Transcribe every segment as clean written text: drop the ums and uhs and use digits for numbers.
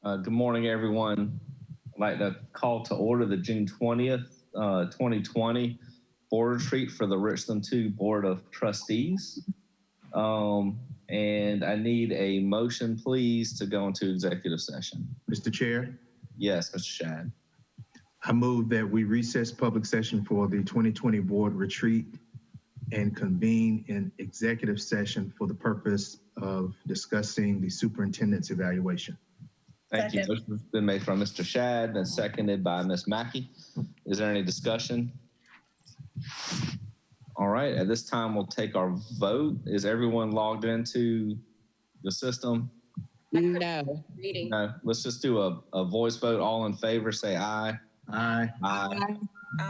Good morning, everyone. I'd like to call to order the June 20th, 2020 board retreat for the Richland 2 Board of Trustees. And I need a motion, please, to go into executive session. Mr. Chair, Yes, Mr. Shad. I move that we recess public session for the 2020 board retreat and convene in executive session for the purpose of discussing the superintendent's evaluation. Thank you. Motion's been made from Mr. Shad and seconded by Ms. Mackay. Is there any discussion? All right, at this time, we'll take our vote. Is everyone logged into the system? No. No, let's just do a voice vote. All in favor, say aye. Aye. Aye.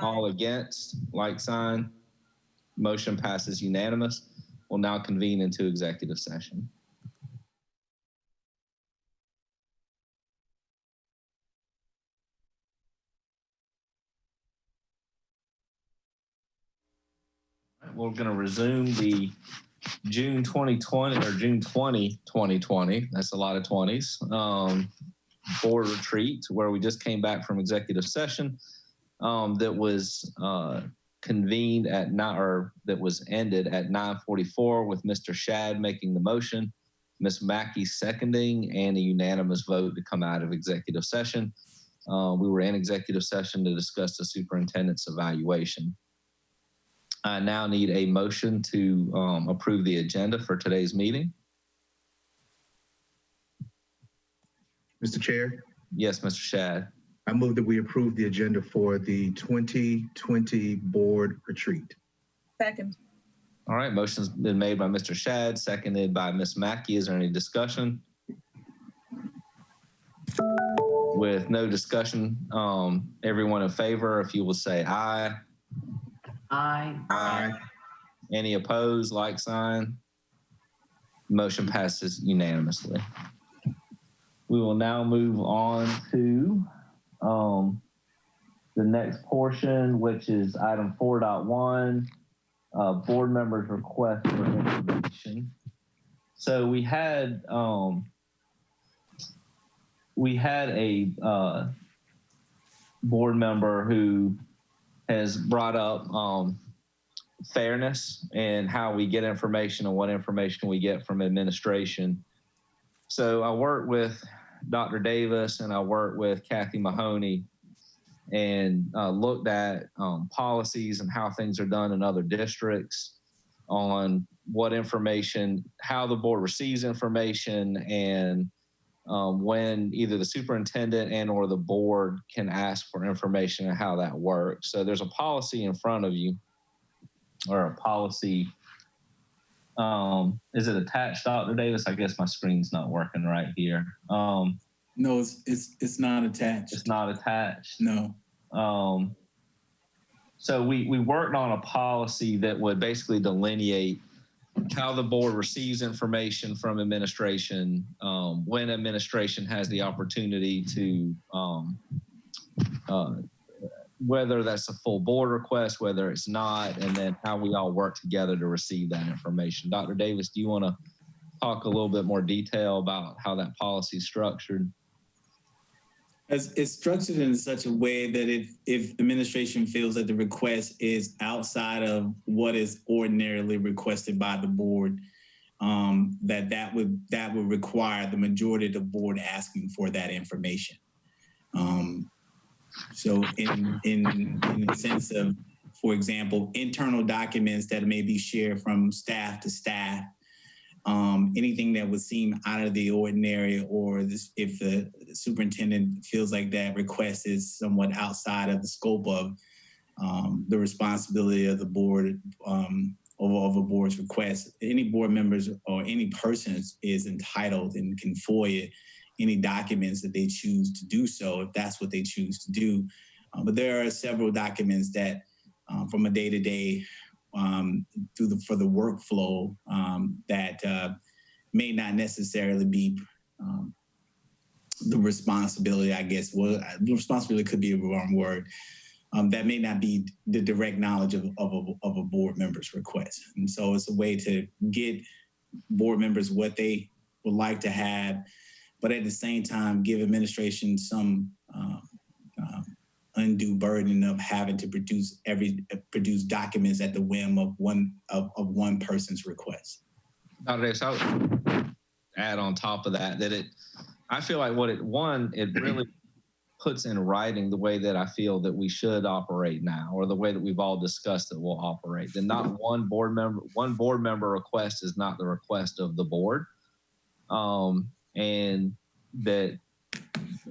All against, like sign. Motion passes unanimous. We'll now convene into executive session. We're going to resume the June 2020 or June 2020. That's a lot of 20s. Board retreat where we just came back from executive session that was convened at that was ended at 9:44 with Mr. Shad making the motion, Ms. Mackay seconding, and a unanimous vote to come out of executive session. We were in executive session to discuss the superintendent's evaluation. I now need a motion to approve the agenda for today's meeting. Mr. Chair? Yes, Mr. Shad. I move that we approve the agenda for the 2020 board retreat. Second. All right, motion's been made by Mr. Shad, seconded by Ms. Mackay. Is there any discussion? With no discussion, everyone in favor, if you will say aye. Aye. Aye. Any opposed, like sign? Motion passes unanimously. We will now move on to the next portion, which is item 4.1, board members' request for information. So we had a board member who has brought up fairness and how we get information and what information we get from administration. So I worked with Dr. Davis and I worked with Kathy Mahoney and looked at policies and how things are done in other districts on what information, how the board receives information, and when either the superintendent and or the board can ask for information and how that works. So there's a policy in front of you, or a policy. Is it attached, Dr. Davis? I guess my screen's not working right here. No, it's not attached. It's not attached. No. So we worked on a policy that would basically delineate how the board receives information from administration, when administration has the opportunity to, whether that's a full board request, whether it's not, and then how we all work together to receive that information. Dr. Davis, do you want to talk a little bit more detail about how that policy is structured? It's structured in such a way that if administration feels that the request is outside of what is ordinarily requested by the board, that would require the majority of the board asking for that information. So in the sense of, for example, internal documents that may be shared from staff to staff, anything that would seem out of the ordinary, or if the superintendent feels like that request is somewhat outside of the scope of the responsibility of the board, of a board's request, any board members or any person is entitled and can FOIA any documents that they choose to do so, if that's what they choose to do. But there are several documents that from a day-to-day for the workflow that may not necessarily be the responsibility, I guess. Well, responsibility could be a wrong word. That may not be the direct knowledge of a board member's request. And so it's a way to get board members what they would like to have but at the same time, give administration some undue burden of having to produce documents at the whim of one person's request. Dr. Davis, I would add on top of that I feel like it really puts in writing the way that I feel that we should operate now, or the way that we've all discussed that we'll operate. That not one board member request is not the request of the board, and that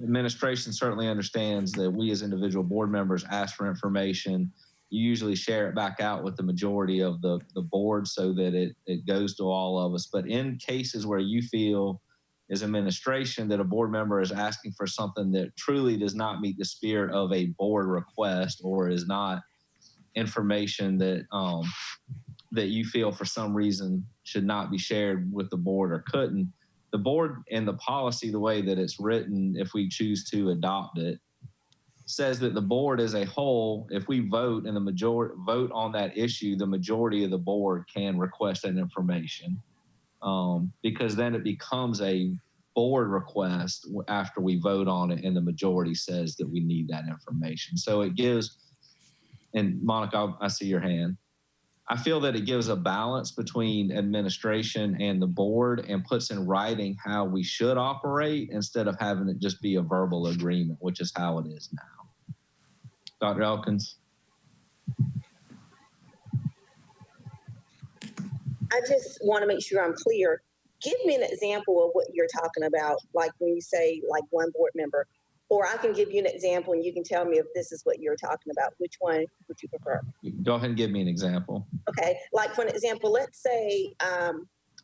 administration certainly understands that we as individual board members ask for information. You usually share it back out with the majority of the board so that it goes to all of us. But in cases where you feel as administration that a board member is asking for something that truly does not meet the spirit of a board request, or is not information that that you feel for some reason should not be shared with the board or couldn't, the board and the policy, the way that it's written, if we choose to adopt it, says that the board as a whole, if we vote and the majority vote on that issue, the majority of the board can request that information, because then it becomes a board request after we vote on it and the majority says that we need that information. So it gives, and Monica, I see your hand. I feel that it gives a balance between administration and the board and puts in writing how we should operate instead of having it just be a verbal agreement, which is how it is now. Dr. Elkins? I just want to make sure I'm clear. Give me an example of what you're talking about, like when you say like one board member, or I can give you an example and you can tell me if this is what you're talking about. Which one would you prefer? Go ahead and give me an example. Okay, like for an example, let's say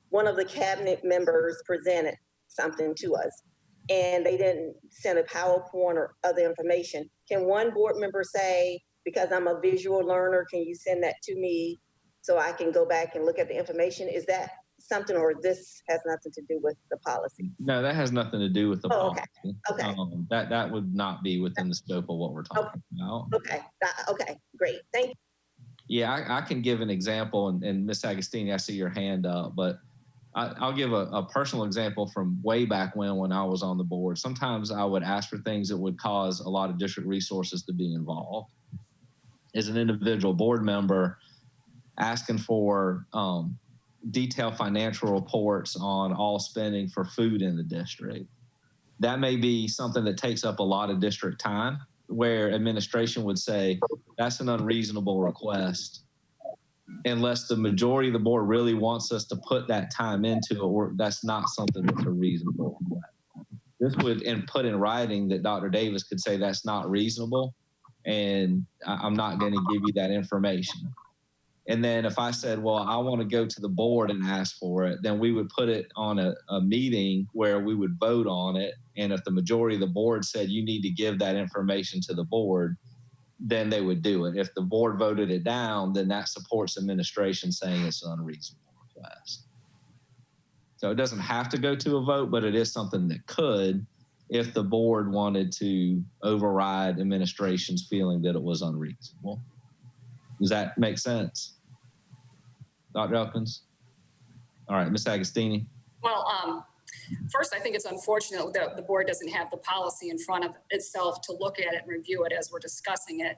one of the cabinet members presented something to us and they didn't send a PowerPoint or other information. Can one board member say, because I'm a visual learner, can you send that to me so I can go back and look at the information? Is that something, or this has nothing to do with the policy? No, that has nothing to do with the policy. Okay. That would not be within the scope of what we're talking about. Okay. Okay. Great. Thank you. Yeah, I can give an example, and Ms. Agostini, I see your hand up, but I'll give a personal example from way back when I was on the board. Sometimes I would ask for things that would cause a lot of district resources to be involved. As an individual board member, asking for detailed financial reports on all spending for food in the district. That may be something that takes up a lot of district time, where administration would say, that's an unreasonable request, unless the majority of the board really wants us to put that time into it, or that's not something that's a reasonable request. This would, and put in writing that Dr. Davis could say that's not reasonable, and I'm not going to give you that information. And then if I said, well, I want to go to the board and ask for it, then we would put it on a meeting where we would vote on it. And if the majority of the board said you need to give that information to the board, then they would do it. If the board voted it down, then that supports administration saying it's an unreasonable request. So it doesn't have to go to a vote, but it is something that could, if the board wanted to override administration's feeling that it was unreasonable. Does that make sense? Dr. Elkins? All right, Ms. Agostini. Well, first, I think it's unfortunate that the board doesn't have the policy in front of itself to look at it and review it as we're discussing it.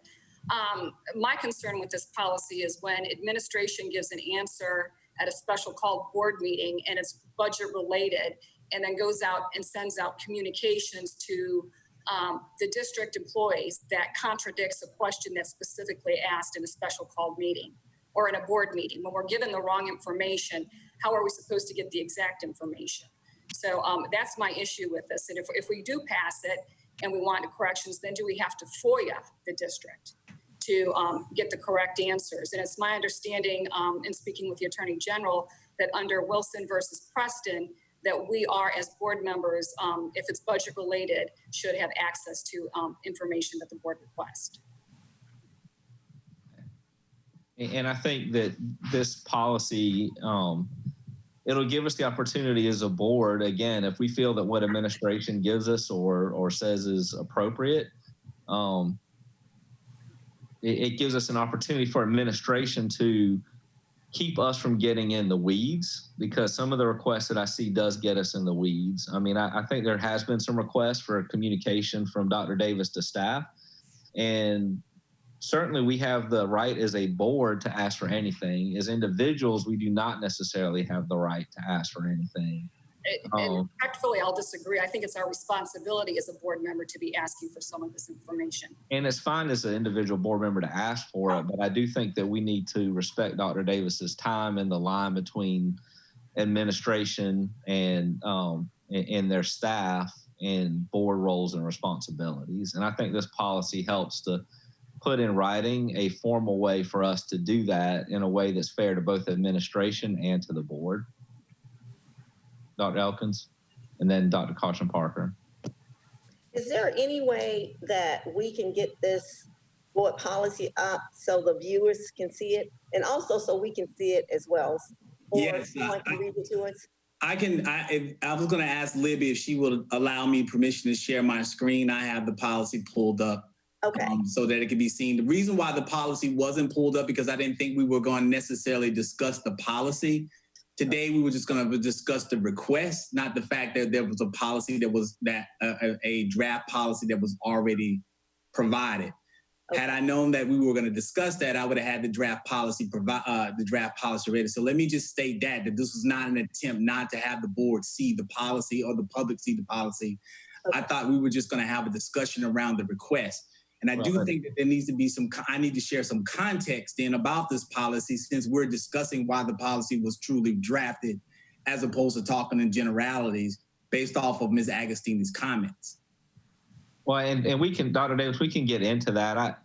My concern with this policy is when administration gives an answer at a special called board meeting and it's budget related, and then goes out and sends out communications to the district employees that contradicts a question that's specifically asked in a special called meeting or in a board meeting. When we're given the wrong information, how are we supposed to get the exact information? So that's my issue with this. And if we do pass it and we want corrections, then do we have to FOIA the district to get the correct answers? And it's my understanding, in speaking with the Attorney General, that under Wilson versus Preston, that we are, as board members, if it's budget related, should have access to information that the board requests. And I think that this policy, it'll give us the opportunity as a board, again, if we feel that what administration gives us or says is appropriate, it gives us an opportunity for administration to keep us from getting in the weeds, because some of the requests that I see does get us in the weeds. I mean, I think there has been some requests for communication from Dr. Davis to staff, and certainly we have the right as a board to ask for anything. As individuals, we do not necessarily have the right to ask for anything. And respectfully, I'll disagree. I think it's our responsibility as a board member to be asking for some of this information. And it's fine as an individual board member to ask for it, but I do think that we need to respect Dr. Davis's time and the line between administration and their staff and board roles and responsibilities. And I think this policy helps to put in writing a formal way for us to do that in a way that's fair to both administration and to the board. Dr. Elkins, and then Dr. Caution Parker. Is there any way that we can get this board policy up so the viewers can see it, and also so we can see it as well? Or yes, someone can read it to us? I was going to ask Libby if she would allow me permission to share my screen. I have the policy pulled up. Okay. So that it can be seen. The reason why the policy wasn't pulled up because I didn't think we were going to necessarily discuss the policy. Today, we were just going to discuss the request, not the fact that there was a policy that was a draft policy that was already provided. Okay. Had I known that we were going to discuss that, I would have had the draft policy ready. So let me just state that this was not an attempt not to have the board see the policy or the public see the policy. Okay. I thought we were just going to have a discussion around the request. And I do think that there needs to be I need to share some context then about this policy, since we're discussing why the policy was truly drafted, as opposed to talking in generalities based off of Ms. Agostini's comments. Well, and we can, Dr. Davis, we can get into that.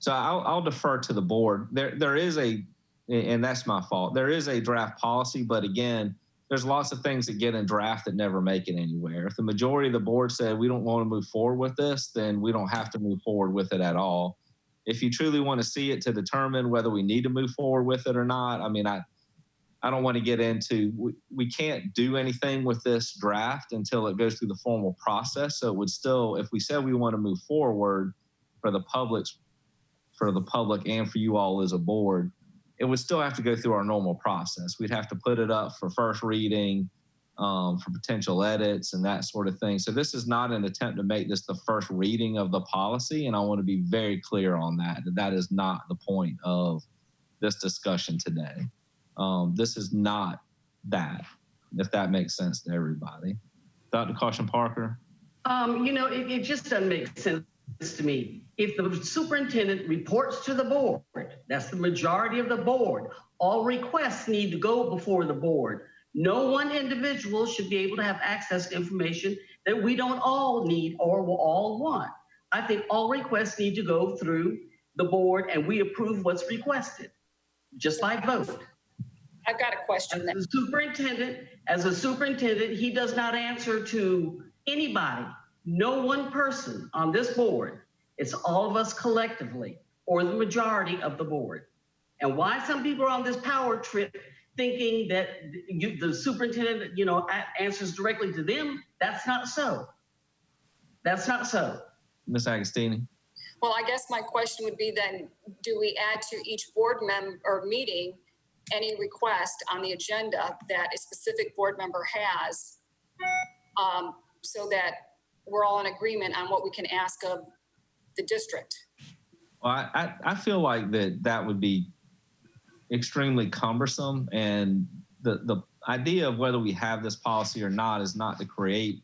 I'll defer to the board. There is and that's my fault. There is a draft policy, but again, there's lots of things that get in draft that never make it anywhere. If the majority of the board said we don't want to move forward with this, then we don't have to move forward with it at all. If you truly want to see it to determine whether we need to move forward with it or not, I mean, I don't want to get into, we can't do anything with this draft until it goes through the formal process. So it would still, if we said we want to move forward for the public and for you all as a board, it would still have to go through our normal process. We'd have to put it up for first reading, for potential edits and that sort of thing. So this is not an attempt to make this the first reading of the policy. And I want to be very clear on that is not the point of this discussion today. This is not that, if that makes sense to everybody. Dr. Caution Parker? It just doesn't make sense to me. If the superintendent reports to the board, that's the majority of the board, all requests need to go before the board. No one individual should be able to have access to information that we don't all need or will all want. I think all requests need to go through the board and we approve what's requested, just like vote. I've got a question. As a superintendent, he does not answer to anybody, no one person on this board. It's all of us collectively, or the majority of the board. And why some people are on this power trip thinking that the superintendent, answers directly to them, that's not so. That's not so. Ms. Agostini? Well, I guess my question would be then, do we add to each board member or meeting any request on the agenda that a specific board member has, so that we're all in agreement on what we can ask of the district? Well, I feel like that would be extremely cumbersome, and the idea of whether we have this policy or not is not to create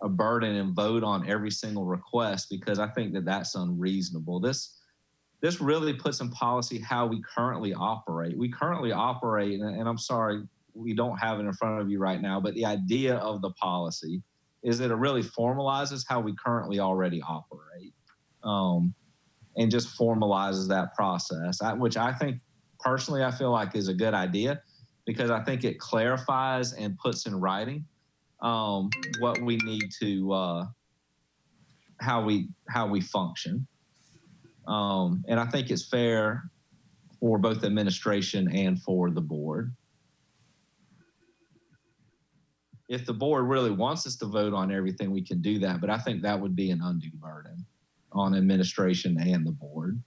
a burden and vote on every single request, because I think that that's unreasonable. This really puts in policy how we currently operate. We currently operate, and I'm sorry, we don't have it in front of you right now, but the idea of the policy is that it really formalizes how we currently already operate, and just formalizes that process, which I think personally I feel like is a good idea, because I think it clarifies and puts in writing what we need to, how we function. And I think it's fair for both administration and for the board. If the board really wants us to vote on everything, we can do that, but I think that would be an undue burden on administration and the board.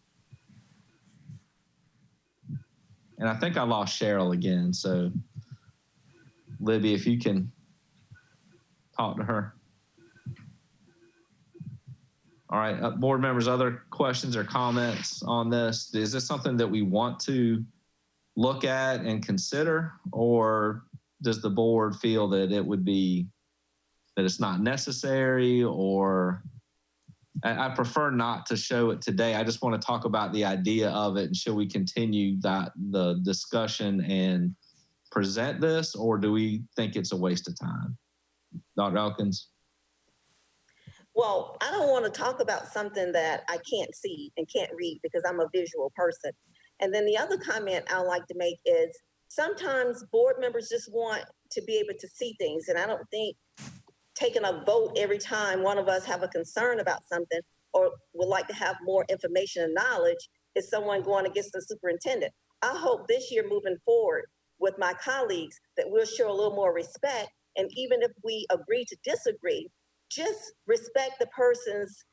And I think I lost Cheryl again. So, Libby, if you can talk to her. All right, board members, other questions or comments on this? Is this something that we want to look at and consider, or does the board feel that it would be, that it's not necessary? Or I prefer not to show it today. I just want to talk about the idea of it, and should we continue the discussion and present this, or do we think it's a waste of time? Dr. Elkins? Well, I don't want to talk about something that I can't see and can't read because I'm a visual person. And then the other comment I like to make is sometimes board members just want to be able to see things. And I don't think taking a vote every time one of us have a concern about something or would like to have more information and knowledge is someone going against the superintendent. I hope this year moving forward with my colleagues that we'll show a little more respect. And even if we agree to disagree, just respect the person's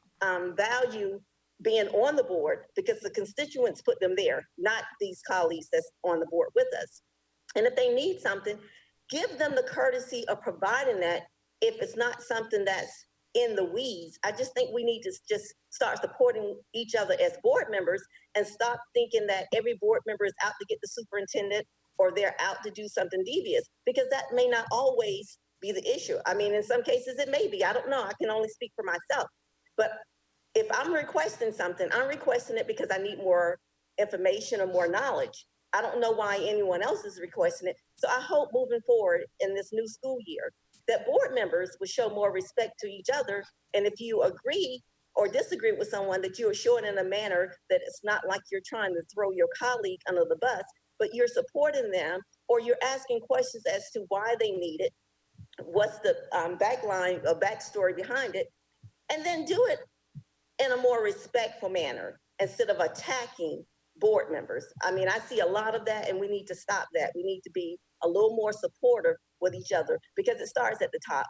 value being on the board, because the constituents put them there, not these colleagues that's on the board with us. And if they need something, give them the courtesy of providing that if it's not something that's in the weeds. I just think we need to just start supporting each other as board members and stop thinking that every board member is out to get the superintendent or they're out to do something devious, because that may not always be the issue. I mean, in some cases it may be, I don't know, I can only speak for myself. But if I'm requesting something, I'm requesting it because I need more information or more knowledge. I don't know why anyone else is requesting it. So I hope moving forward in this new school year that board members will show more respect to each other. And if you agree or disagree with someone, that you are showing in a manner that it's not like you're trying to throw your colleague under the bus, but you're supporting them, or you're asking questions as to why they need it, what's the backline or backstory behind it, and then do it in a more respectful manner instead of attacking board members. I mean, I see a lot of that, and we need to stop that. We need to be a little more supportive with each other, because it starts at the top.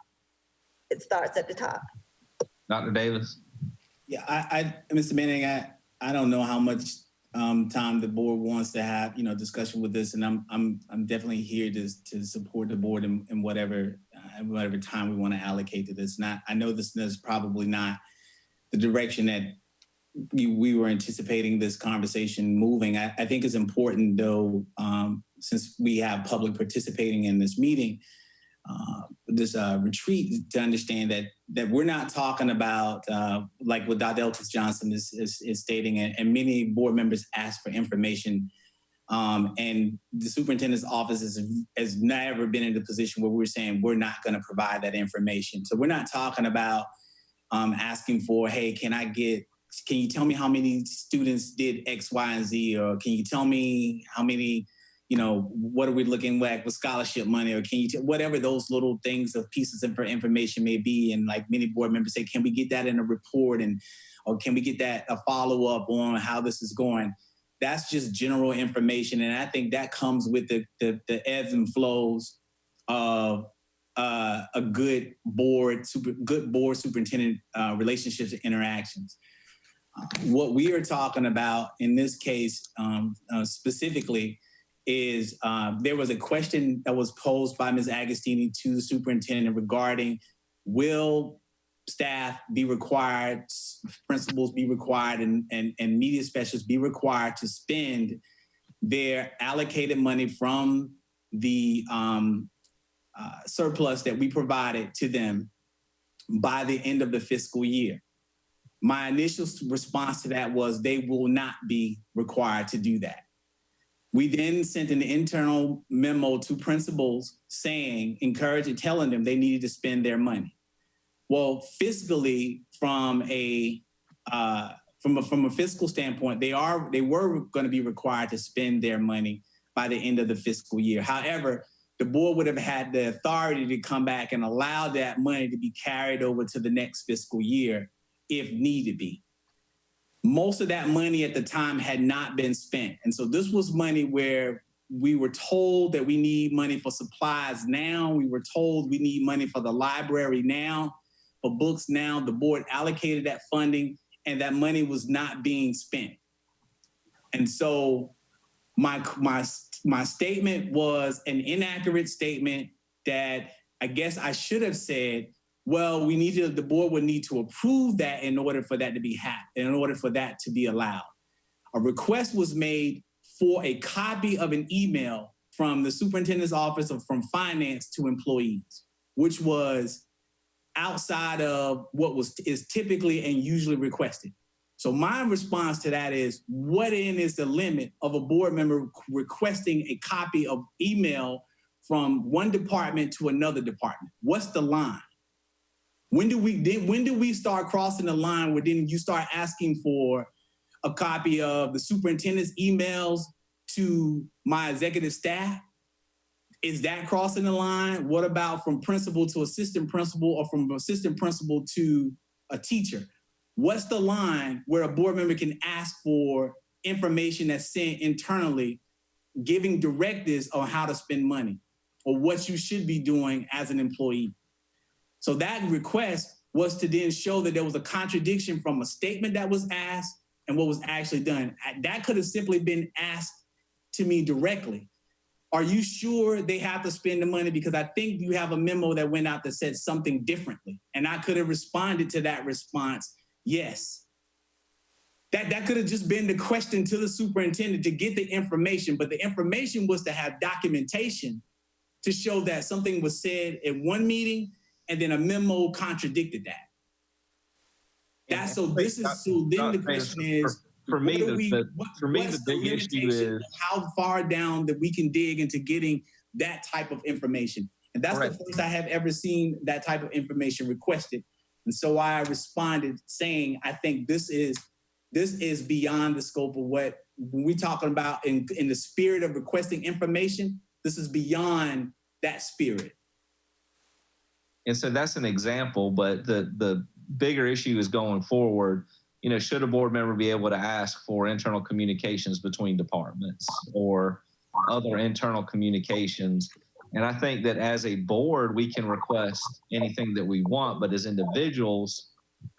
It starts at the top. Dr. Davis? Yeah, Mr. Manning, I don't know how much time the board wants to have, discussion with this, and I'm definitely here to support the board in whatever time we want to allocate to this. And I know this is probably not the direction that we were anticipating this conversation moving. I think it's important, though, since we have public participating in this meeting, this retreat, to understand that we're not talking about, like what Dr. Elkins Johnson is stating, and many board members ask for information. And the superintendent's office has never been in the position where we're saying we're not going to provide that information. So we're not talking about asking for, hey, can you tell me how many students did X, Y, and Z? Or can you tell me how many, what are we looking at with scholarship money? Or can you whatever those little things of pieces of information may be. And like many board members say, can we get that in a report? Or can we get that a follow-up on how this is going? That's just general information. And I think that comes with the ebbs and flows of a good board superintendent relationships and interactions. What we are talking about in this case specifically is there was a question that was posed by Ms. Agostini to the superintendent regarding, will staff be required, principals be required, and media specialists be required to spend their allocated money from the surplus that we provided to them by the end of the fiscal year? My initial response to that was they will not be required to do that. We then sent an internal memo to principals saying, telling them they needed to spend their money. Well, fiscally, from a fiscal standpoint, they were going to be required to spend their money by the end of the fiscal year. However, the board would have had the authority to come back and allow that money to be carried over to the next fiscal year if needed be. Most of that money at the time had not been spent. And so this was money where we were told that we need money for supplies now. We were told we need money for the library now, for books now. The board allocated that funding, and that money was not being spent. And so my statement was an inaccurate statement that I guess I should have said, well, the board would need to approve that in order for that to be in order for that to be allowed. A request was made for a copy of an email from the superintendent's office or from finance to employees, which was outside of what is typically and usually requested. So my response to that is, what is the limit of a board member requesting a copy of email from one department to another department? What's the line? When do we start crossing the line where then you start asking for a copy of the superintendent's emails to my executive staff? Is that crossing the line? What about from principal to assistant principal or from assistant principal to a teacher? What's the line where a board member can ask for information that's sent internally, giving directives on how to spend money or what you should be doing as an employee? So that request was to then show that there was a contradiction from a statement that was asked and what was actually done. That could have simply been asked to me directly. Are you sure they have to spend the money? Because I think you have a memo that went out that said something differently. And I could have responded to that response, yes. That could have just been the question to the superintendent to get the information, but the information was to have documentation to show that something was said in one meeting and then a memo contradicted that. Then the question is, for me, the big issue is how far down that we can dig into getting that type of information. And that's the first I have ever seen that type of information requested. And so I responded saying, I think this is beyond the scope of what when we're talking about in the spirit of requesting information, this is beyond that spirit. And so that's an example, but the bigger issue is going forward. You know, should a board member be able to ask for internal communications between departments or other internal communications? And I think that as a board, we can request anything that we want, but as individuals,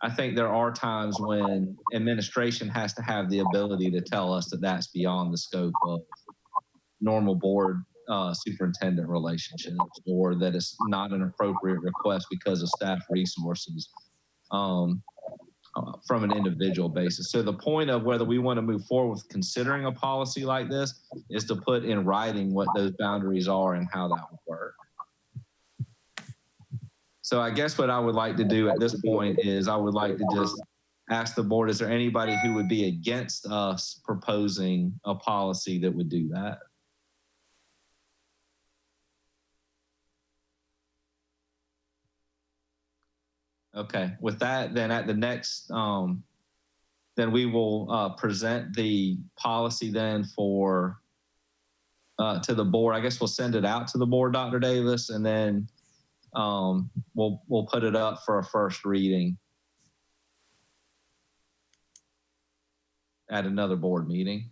I think there are times when administration has to have the ability to tell us that that's beyond the scope of normal board superintendent relationships, or that it's not an appropriate request because of staff resources from an individual basis. So the point of whether we want to move forward with considering a policy like this is to put in writing what those boundaries are and how that would work. So I guess what I would like to do at this point is I would like to just ask the board, is there anybody who would be against us proposing a policy that would do that? Okay, with that, then at the next, then we will present the policy then for, to the board. I guess we'll send it out to the board, Dr. Davis, and then we'll put it up for a first reading at another board meeting.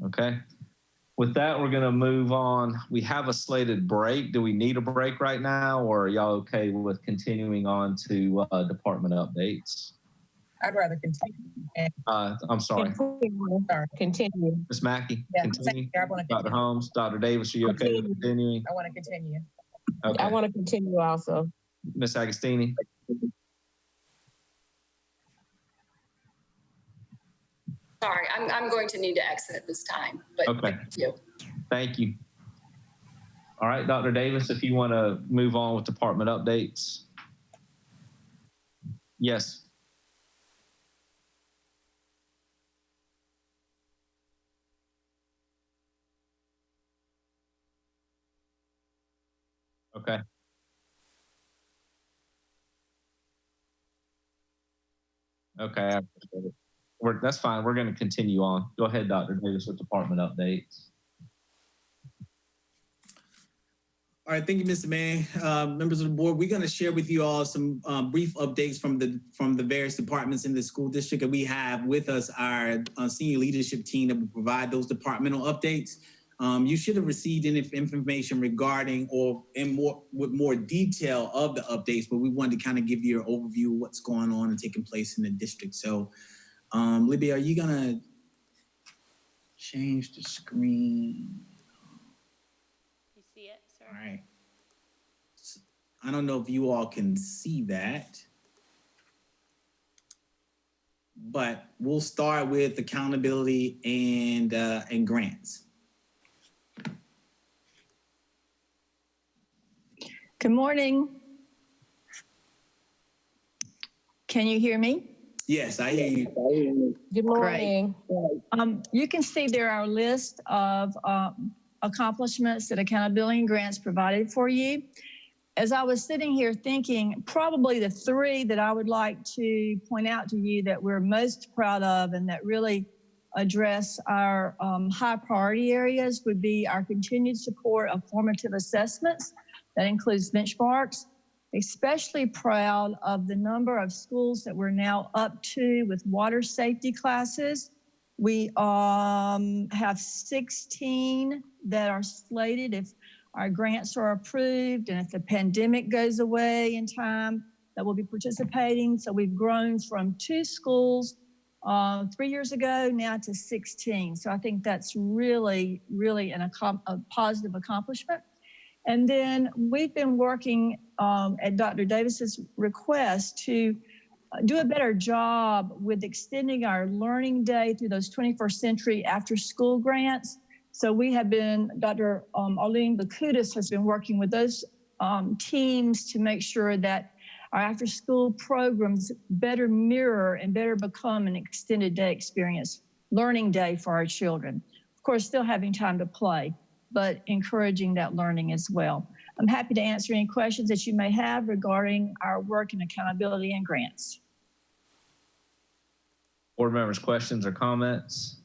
Okay. With that, we're going to move on. We have a slated break. Do we need a break right now, or are y'all okay with continuing on to department updates? I'd rather continue. I'm sorry. Continue. Ms. Mackay, Yeah, continue. I want to Dr. Holmes, Dr. Davis, are you okay with continuing? I want to continue. Okay. I want to continue also. Ms. Agostini? Sorry, I'm going to need to exit at this time, but Okay. Thank you. Thank you. All right, Dr. Davis, if you want to move on with department updates. Yes. Okay. Okay, I appreciate it. That's fine. We're going to continue on. Go ahead, Dr. Davis, with department updates. All right, thank you, Mr. Mayor. Members of the board, we're going to share with you all some brief updates from the various departments in the school district, and we have with us our senior leadership team that will provide those departmental updates. You should have received any information regarding or with more detail of the updates, but we wanted to kind of give you an overview of what's going on and taking place in the district. So, Libby, are you going to Change the screen. You see it, sir? All right. I don't know if you all can see that, but we'll start with accountability and grants. Good morning. Can you hear me? Yes, I hear you. Good morning. You can see there our list of accomplishments that accountability and grants provided for you. As I was sitting here thinking, probably the three that I would like to point out to you that we're most proud of and that really address our high priority areas would be our continued support of formative assessments. That includes benchmarks. Especially proud of the number of schools that we're now up to with water safety classes. We have 16 that are slated if our grants are approved and if the pandemic goes away in time that will be participating. So we've grown from 2 schools 3 years ago now to 16. So I think that's really, really a positive accomplishment. And then we've been working at Dr. Davis's request to do a better job with extending our learning day through those 21st century after school grants. So we have been, Dr. Arlene Bakutis has been working with those teams to make sure that our after school programs better mirror and better become an extended day experience, learning day for our children. Of course, still having time to play, but encouraging that learning as well. I'm happy to answer any questions that you may have regarding our work in accountability and grants. Board members, questions or comments?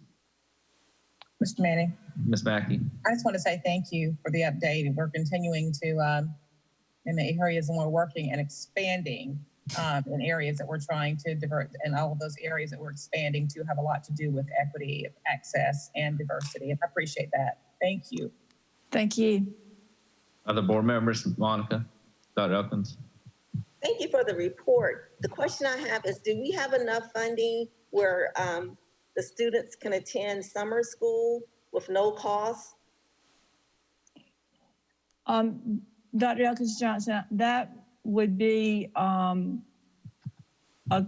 Mr. Manning, Ms. Mackay. I just want to say thank you for the update. We're continuing to, in the areas and we're working and expanding in areas that we're trying to divert, and all of those areas that we're expanding to have a lot to do with equity, access, and diversity. And I appreciate that. Thank you. Thank you. Other board members, Monica, Dr. Elkins. Thank you for the report. The question I have is, do we have enough funding where the students can attend summer school with no cost? Dr. Elkins Johnson, that would be a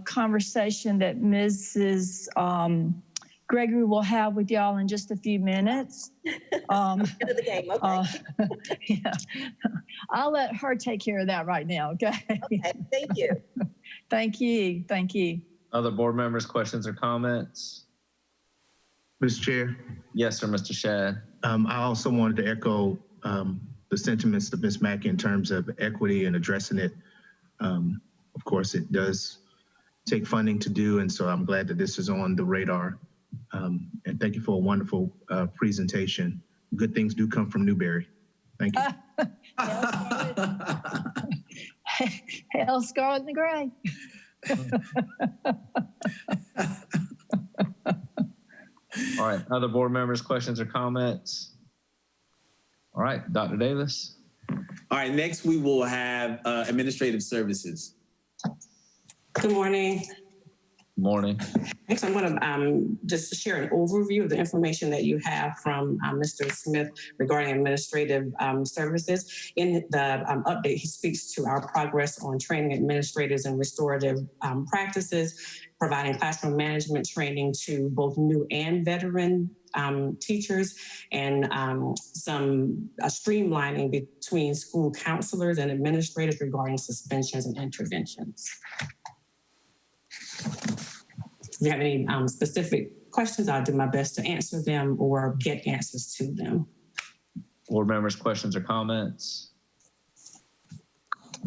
conversation that Mrs. Gregory will have with y'all in just a few minutes. End of the game, okay. Yeah. I'll let her take care of that right now, okay? Okay, thank you. Thank you, thank you. Other board members, questions or comments? Mr. Chair, Yes, sir, Mr. Shad. I also wanted to echo the sentiments of Ms. Mackay in terms of equity and addressing it. Of course, it does take funding to do, and so I'm glad that this is on the radar. And thank you for a wonderful presentation. Good things do come from Newberry. Thank you. Hell, Scarlet and the Gray. All right, other board members, questions or comments? All right, Dr. Davis. All right, next we will have administrative services. Good morning. Morning. Next, I'm going to just share an overview of the information that you have from Mr. Smith regarding administrative services. In the update, he speaks to our progress on training administrators in restorative practices, providing classroom management training to both new and veteran teachers, and some streamlining between school counselors and administrators regarding suspensions and interventions. If you have any specific questions, I'll do my best to answer them or get answers to them. Board members, questions or comments?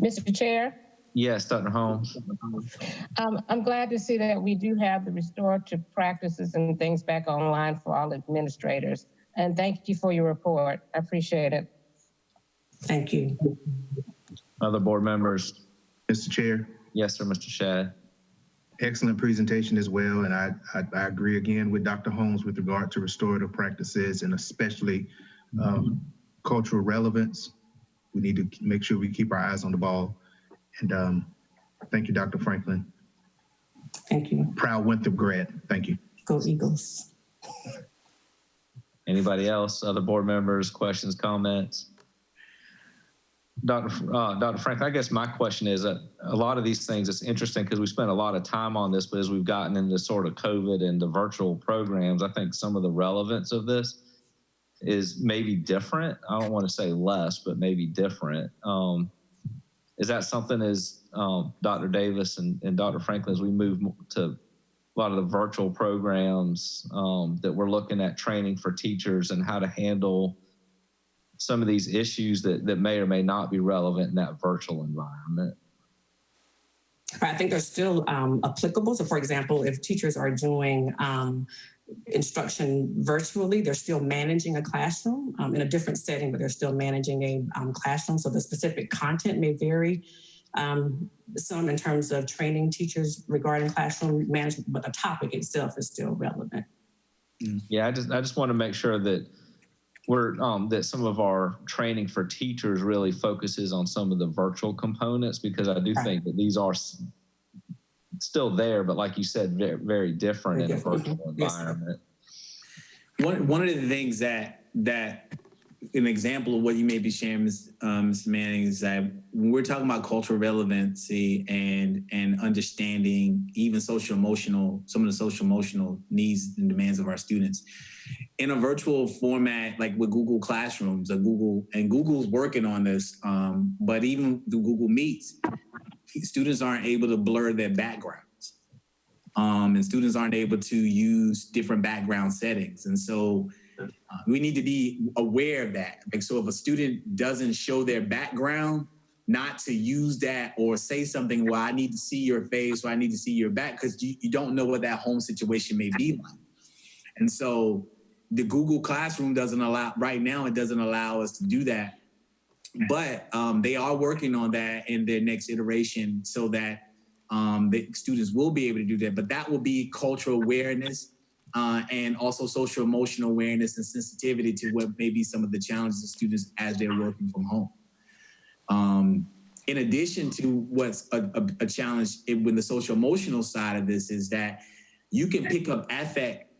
Mr. Chair, Yes, Dr. Holmes. I'm glad to see that we do have the restorative practices and things back online for all administrators. And thank you for your report. I appreciate it. Thank you. Other board members? Mr. Chair. Yes, sir, Mr. Shad. Excellent presentation as well, and I agree again with Dr. Holmes with regard to restorative practices and especially cultural relevance. We need to make sure we keep our eyes on the ball. And thank you, Dr. Franklin. Thank you. Proud Winthrop grad. Thank you. Go Eagles. Anybody else? Other board members? Questions? Comments? Dr. Franklin, I guess my question is that a lot of these things, it's interesting because we spent a lot of time on this, but as we've gotten into sort of COVID and the virtual programs, I think some of the relevance of this is maybe different. I don't want to say less, but maybe different. Is that something as Dr. Davis and Dr. Franklin, as we move to a lot of the virtual programs that we're looking at training for teachers and how to handle some of these issues that may or may not be relevant in that virtual environment? I think they're still applicable. So for example, if teachers are doing instruction virtually, they're still managing a classroom in a different setting, but they're still managing a classroom. So the specific content may vary some in terms of training teachers regarding classroom management, but the topic itself is still relevant. Yeah, I just want to make sure that we're that some of our training for teachers really focuses on some of the virtual components, because I do think that these are still there, but like you said, very, very different in a virtual environment. One of the things that an example of what you may be sharing, Mr. Manning, is that when we're talking about cultural relevancy and understanding even some of the social emotional needs and demands of our students in a virtual format, like with Google Classrooms or Google's working on this, but even through Google Meets, students aren't able to blur their backgrounds, and students aren't able to use different background settings, and so. We need to be aware of that. Like, so if a student doesn't show their background, not to use that or say something, well, I need to see your face or I need to see your back, because you don't know what that home situation may be like. And so the Google Classroom doesn't allow, right now, it doesn't allow us to do that. But they are working on that in their next iteration so that the students will be able to do that. But that will be cultural awareness. And also social emotional awareness and sensitivity to what may be some of the challenges of students as they're working from home. In addition to what's a challenge when the social emotional side of this is that you can pick up affect,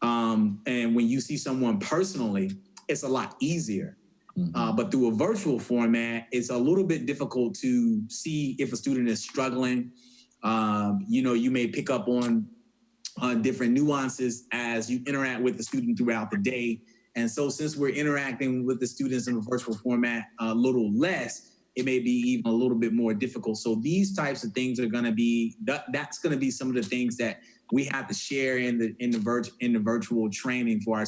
and when you see someone personally, it's a lot easier. But through a virtual format, it's a little bit difficult to see if a student is struggling. You may pick up on different nuances as you interact with the student throughout the day. And so since we're interacting with the students in a virtual format a little less, it may be even a little bit more difficult. So these types of things are going to be, that's going to be some of the things that we have to share in the virtual training for our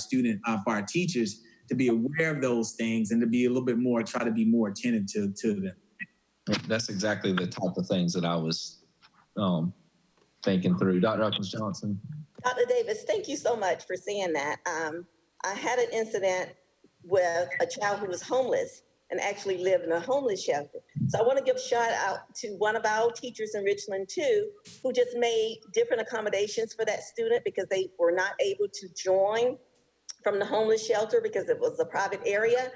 for our teachers, to be aware of those things and to be a little bit more, try to be more attentive to them. That's exactly the type of things that I was thinking through. Dr. Elkins Johnson. Dr. Davis, thank you so much for saying that. I had an incident with a child who was homeless and actually lived in a homeless shelter. So I want to give a shout out to one of our teachers in Richland too, who just made different accommodations for that student because they were not able to join from the homeless shelter because it was a private area.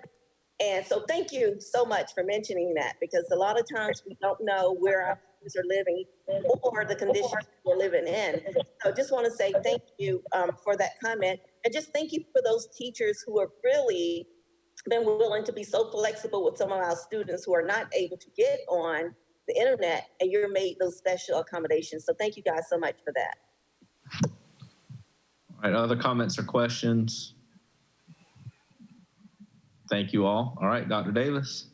And so thank you so much for mentioning that, because a lot of times we don't know where our students are living or the conditions we're living in. So just want to say thank you for that comment. And just thank you for those teachers who have really been willing to be so flexible with some of our students who are not able to get on the internet, and you're made those special accommodations. So thank you guys so much for that. All right, other comments or questions? Thank you all. All right, Dr. Davis.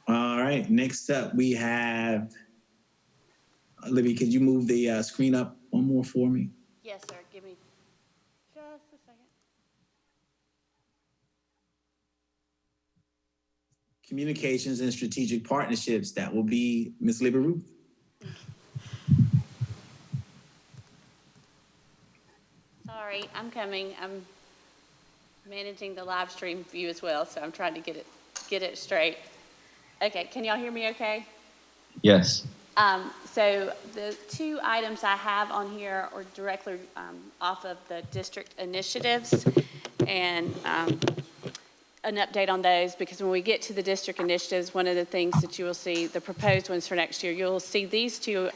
All right, next up we have, Libby, could you move the screen up one more for me? Yes, sir. Give me just a second. Communications and strategic partnerships. That will be Ms. Libby Ruth. Sorry, I'm coming. I'm managing the live stream view as well, so I'm trying to get it straight. Okay, can y'all hear me okay? Yes. So the two items I have on here are directly off of the district initiatives, and an update on those, because when we get to the district initiatives, one of the things that you will see, the proposed ones for next year, you'll see these two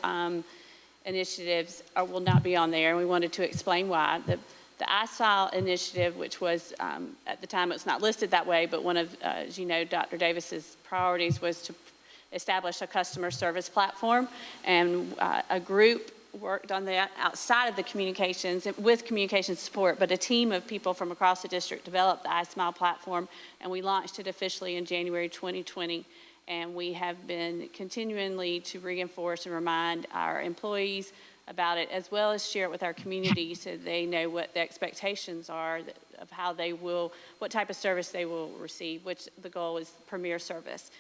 initiatives will not be on there, and we wanted to explain why. The the iSmile initiative, which was, at the time, it's not listed that way, but one of, as you know, Dr. Davis's priorities was to establish a customer service platform, and a group worked on that outside of the communications with communication support, but a team of people from across the district developed the iSmile platform, and we launched it officially in January 2020. And we have been continually to reinforce and remind our employees about it, as well as share it with our community so they know what the expectations are of how they will, what type of service they will receive, which the goal is premier service.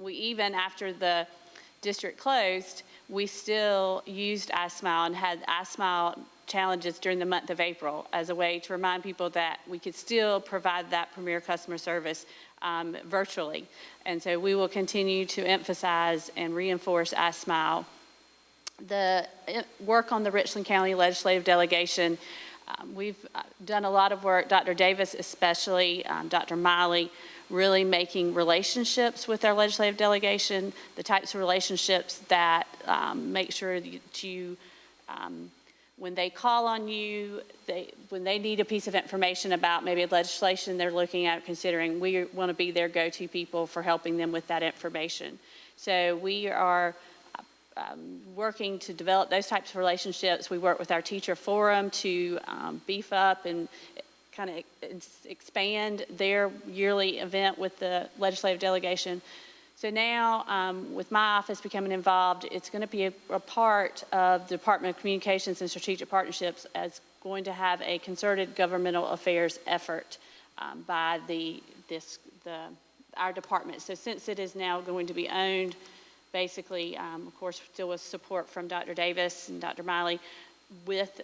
We even, after the district closed, we still used iSmile and had iSmile challenges during the month of April as a way to remind people that we could still provide that premier customer service virtually. And so we will continue to emphasize and reinforce iSmile. The work on the Richland County Legislative Delegation, we've done a lot of work, Dr. Davis especially, Dr. Miley, really making relationships with our legislative delegation, the types of relationships that make sure that you, when they call on you, when they need a piece of information about maybe legislation they're looking at, considering, we want to be their go-to people for helping them with that information. So we are working to develop those types of relationships. We work with our teacher forum to beef up and kind of expand their yearly event with the legislative delegation. So now, with my office becoming involved, it's going to be a part of the Department of Communications and Strategic Partnerships as going to have a concerted governmental affairs effort by our department. So since it is now going to be owned, basically, of course, still with support from Dr. Davis and Dr. Miley, with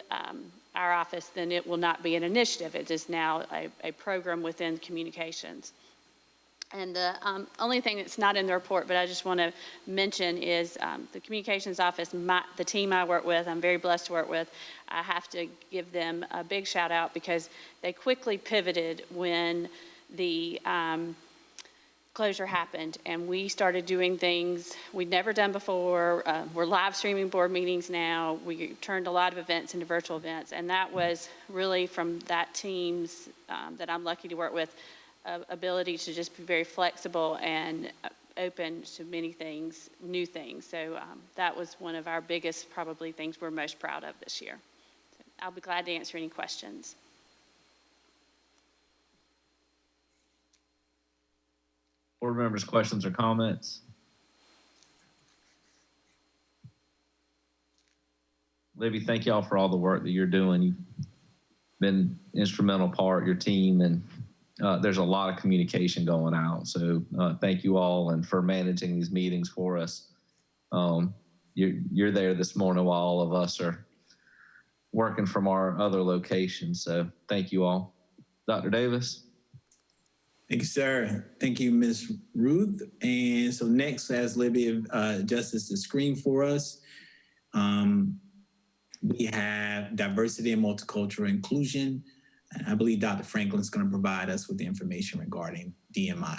our office, then it will not be an initiative. It is now a program within communications. And the only thing that's not in the report, but I just want to mention, is the communications office, the team I work with, I'm very blessed to work with. I have to give them a big shout out because they quickly pivoted when the closure happened, and we started doing things we'd never done before. We're live streaming board meetings now. We turned a lot of events into virtual events, and that was really from that team's that I'm lucky to work with, ability to just be very flexible and open to many things, new things. So that was one of our biggest, probably, things we're most proud of this year. So I'll be glad to answer any questions. Board members, questions or comments? Libby, thank y'all for all the work that you're doing. You've been instrumental part, your team, and there's a lot of communication going out. So thank you all, and for managing these meetings for us. You're there this morning while all of us are working from our other locations. So thank you all. Dr. Davis. Thank you, sir. Thank you, Ms. Ruth. And so next, as Libby adjusts the screen for us, we have diversity and multicultural inclusion. And I believe Dr. Franklin is going to provide us with the information regarding DMI.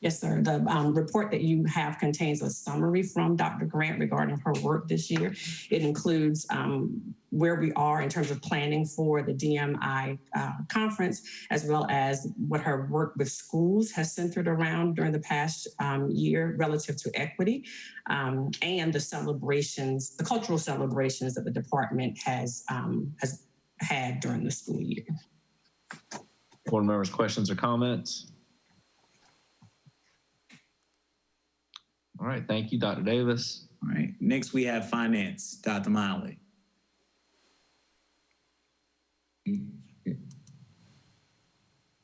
Yes, sir. The report that you have contains a summary from Dr. Grant regarding her work this year. It includes where we are in terms of planning for the DMI conference, as well as what her work with schools has centered around during the past year relative to equity, and the celebrations, the cultural celebrations that the department has had during the school year. Board members, questions or comments? All right, thank you, Dr. Davis. All right, next we have finance, Dr. Miley.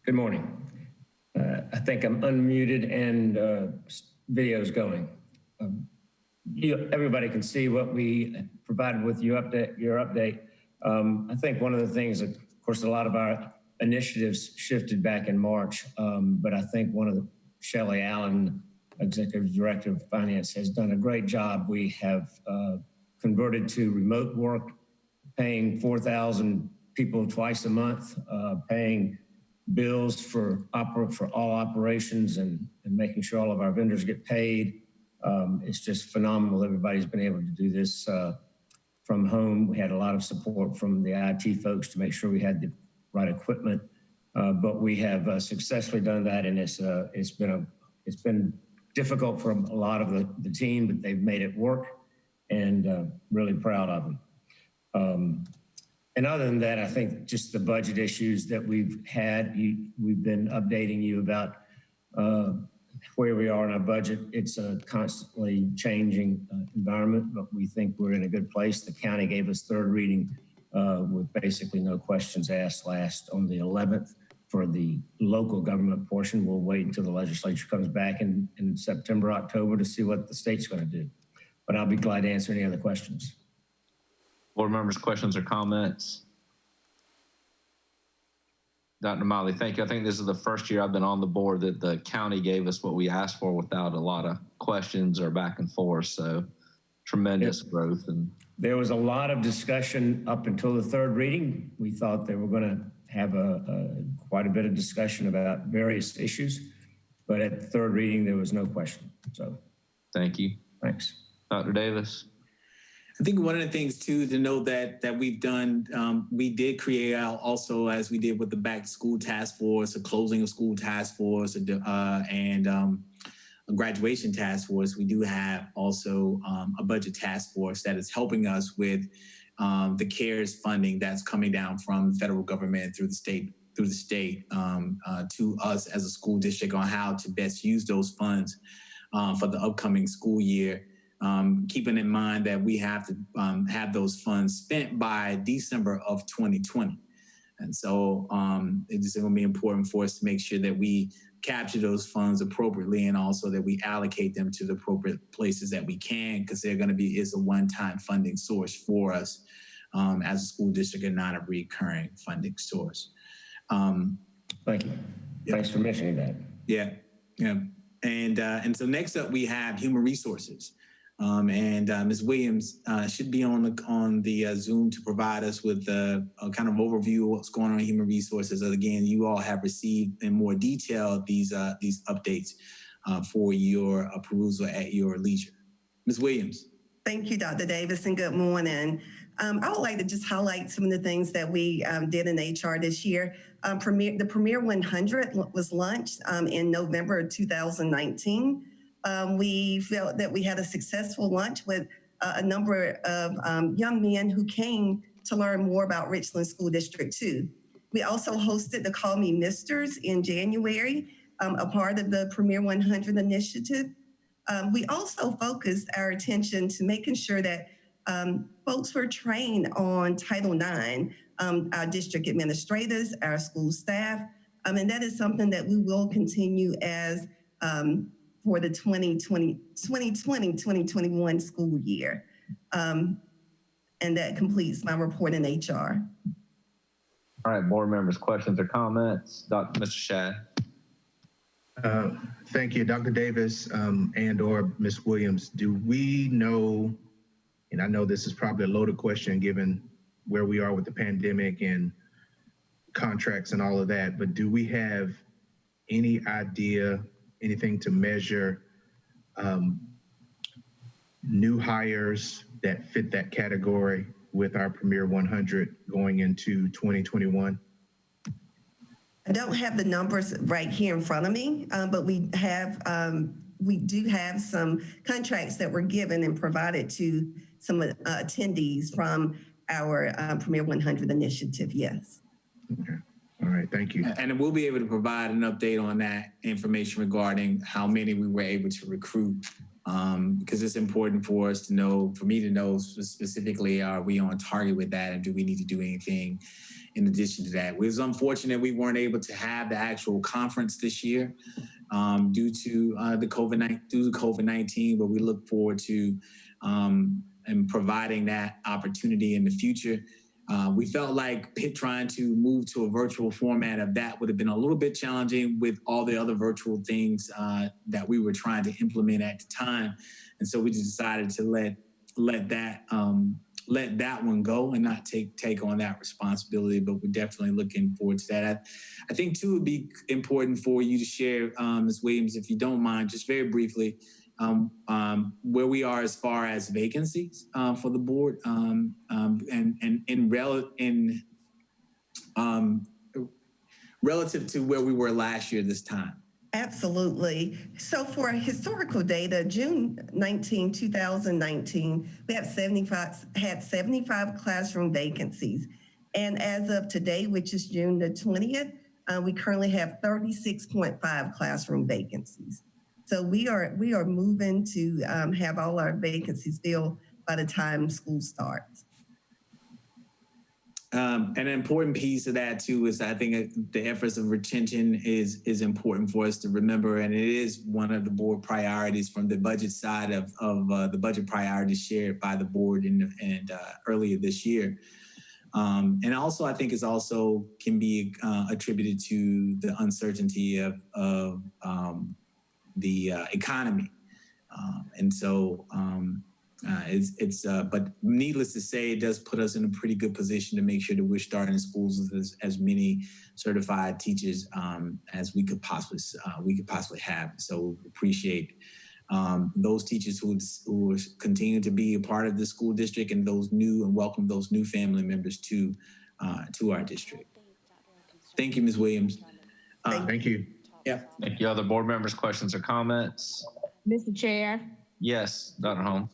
Good morning. I think I'm unmuted and video's going. Everybody can see what we provided with your update. I think one of the things that, of course, a lot of our initiatives shifted back in March, but I think one of the, Shelley Allen, Executive Director of Finance, has done a great job. We have converted to remote work, paying 4,000 people twice a month, paying bills for all operations, and making sure all of our vendors get paid. It's just phenomenal. Everybody's been able to do this from home. We had a lot of support from the IT folks to make sure we had the right equipment. But we have successfully done that, and it's been difficult for a lot of the team, but they've made it work, and really proud of them. And other than that, I think just the budget issues that we've had, we've been updating you about where we are in our budget. It's a constantly changing environment, but we think we're in a good place. The county gave us third reading with basically no questions asked last on the 11th for the local government portion. We'll wait until the legislature comes back in September, October to see what the state's going to do. But I'll be glad to answer any other questions. Board members, questions or comments? Dr. Miley, thank you. I think this is the first year I've been on the board that the county gave us what we asked for without a lot of questions or back and forth. So tremendous growth. And there was a lot of discussion up until the third reading. We thought they were going to have quite a bit of discussion about various issues, but at the third reading, there was no question. So thank you. Thanks. Dr. Davis. I think one of the things too to note that we've done, we did create out also, as we did with the back to school task force, a closing of school task force, and a graduation task force. We do have also a budget task force that is helping us with the CARES funding that's coming down from the federal government through the state to us as a school district on how to best use those funds for the upcoming school year. Keeping in mind that we have to have those funds spent by December of 2020. And so it's going to be important for us to make sure that we capture those funds appropriately, and also that we allocate them to the appropriate places that we can, because they're going to be is a one-time funding source for us as a school district and not a recurring funding source. Thank you. Yeah. Thanks for mentioning that. Yeah. And so next up we have human resources. Ms. Williams should be on the Zoom to provide us with a kind of overview of what's going on in human resources. Again, you all have received in more detail these updates for your perusal at your leisure. Ms. Williams. Thank you, Dr. Davis, and good morning. I would like to just highlight some of the things that we did in HR this year. The Premier 100 was launched in November of 2019. We felt that we had a successful launch with a number of young men who came to learn more about Richland School District 2. We also hosted the Call Me Misters in January, a part of the Premier 100 initiative. We also focused our attention to making sure that folks were trained on Title IX, our district administrators, our school staff, and that is something that we will continue as for the 2020-2021 school year. And that completes my report in HR. All right, board members, questions or comments? Mr. Shad. Thank you, Dr. Davis and or Ms. Williams. Do we know, and I know this is probably a loaded question given where we are with the pandemic and contracts and all of that, but do we have any idea, anything to measure new hires that fit that category with our Premier 100 going into 2021? I don't have the numbers right here in front of me, but we do have some contracts that were given and provided to some attendees from our Premier 100 initiative, yes. Okay. All right, thank you. And we'll be able to provide an update on that information regarding how many we were able to recruit, because it's important for us to know, for me to know specifically, are we on target with that, and do we need to do anything in addition to that? It was unfortunate we weren't able to have the actual conference this year due to the COVID-19, but we look forward to and providing that opportunity in the future. We felt like trying to move to a virtual format of that would have been a little bit challenging with all the other virtual things that we were trying to implement at the time. And so we just decided to let that one go and not take on that responsibility, but we're definitely looking forward to that. I think too, it would be important for you to share, Ms. Williams, if you don't mind, just very briefly, where we are as far as vacancies for the board, relative to where we were last year this time. Absolutely. So for historical data, June 19, 2019, we have 75 classroom vacancies. And as of today, which is June the 20th, we currently have 36.5 classroom vacancies. So we are moving to have all our vacancies filled by the time school starts. An important piece of that too is I think the efforts of retention is important for us to remember, and it is one of the board priorities from the budget side of the budget priorities shared by the board earlier this year. And also, I think it's also can be attributed to the uncertainty of the economy, and so. But needless to say, it does put us in a pretty good position to make sure that we're starting schools with as many certified teachers as we could possibly have. So appreciate those teachers who continue to be a part of the school district and welcome those new family members to our district. Thank you, Ms. Williams. Thank you. Yeah. Thank you. Other board members, questions or comments? Mr. Chair. Yes, Dr. Holmes.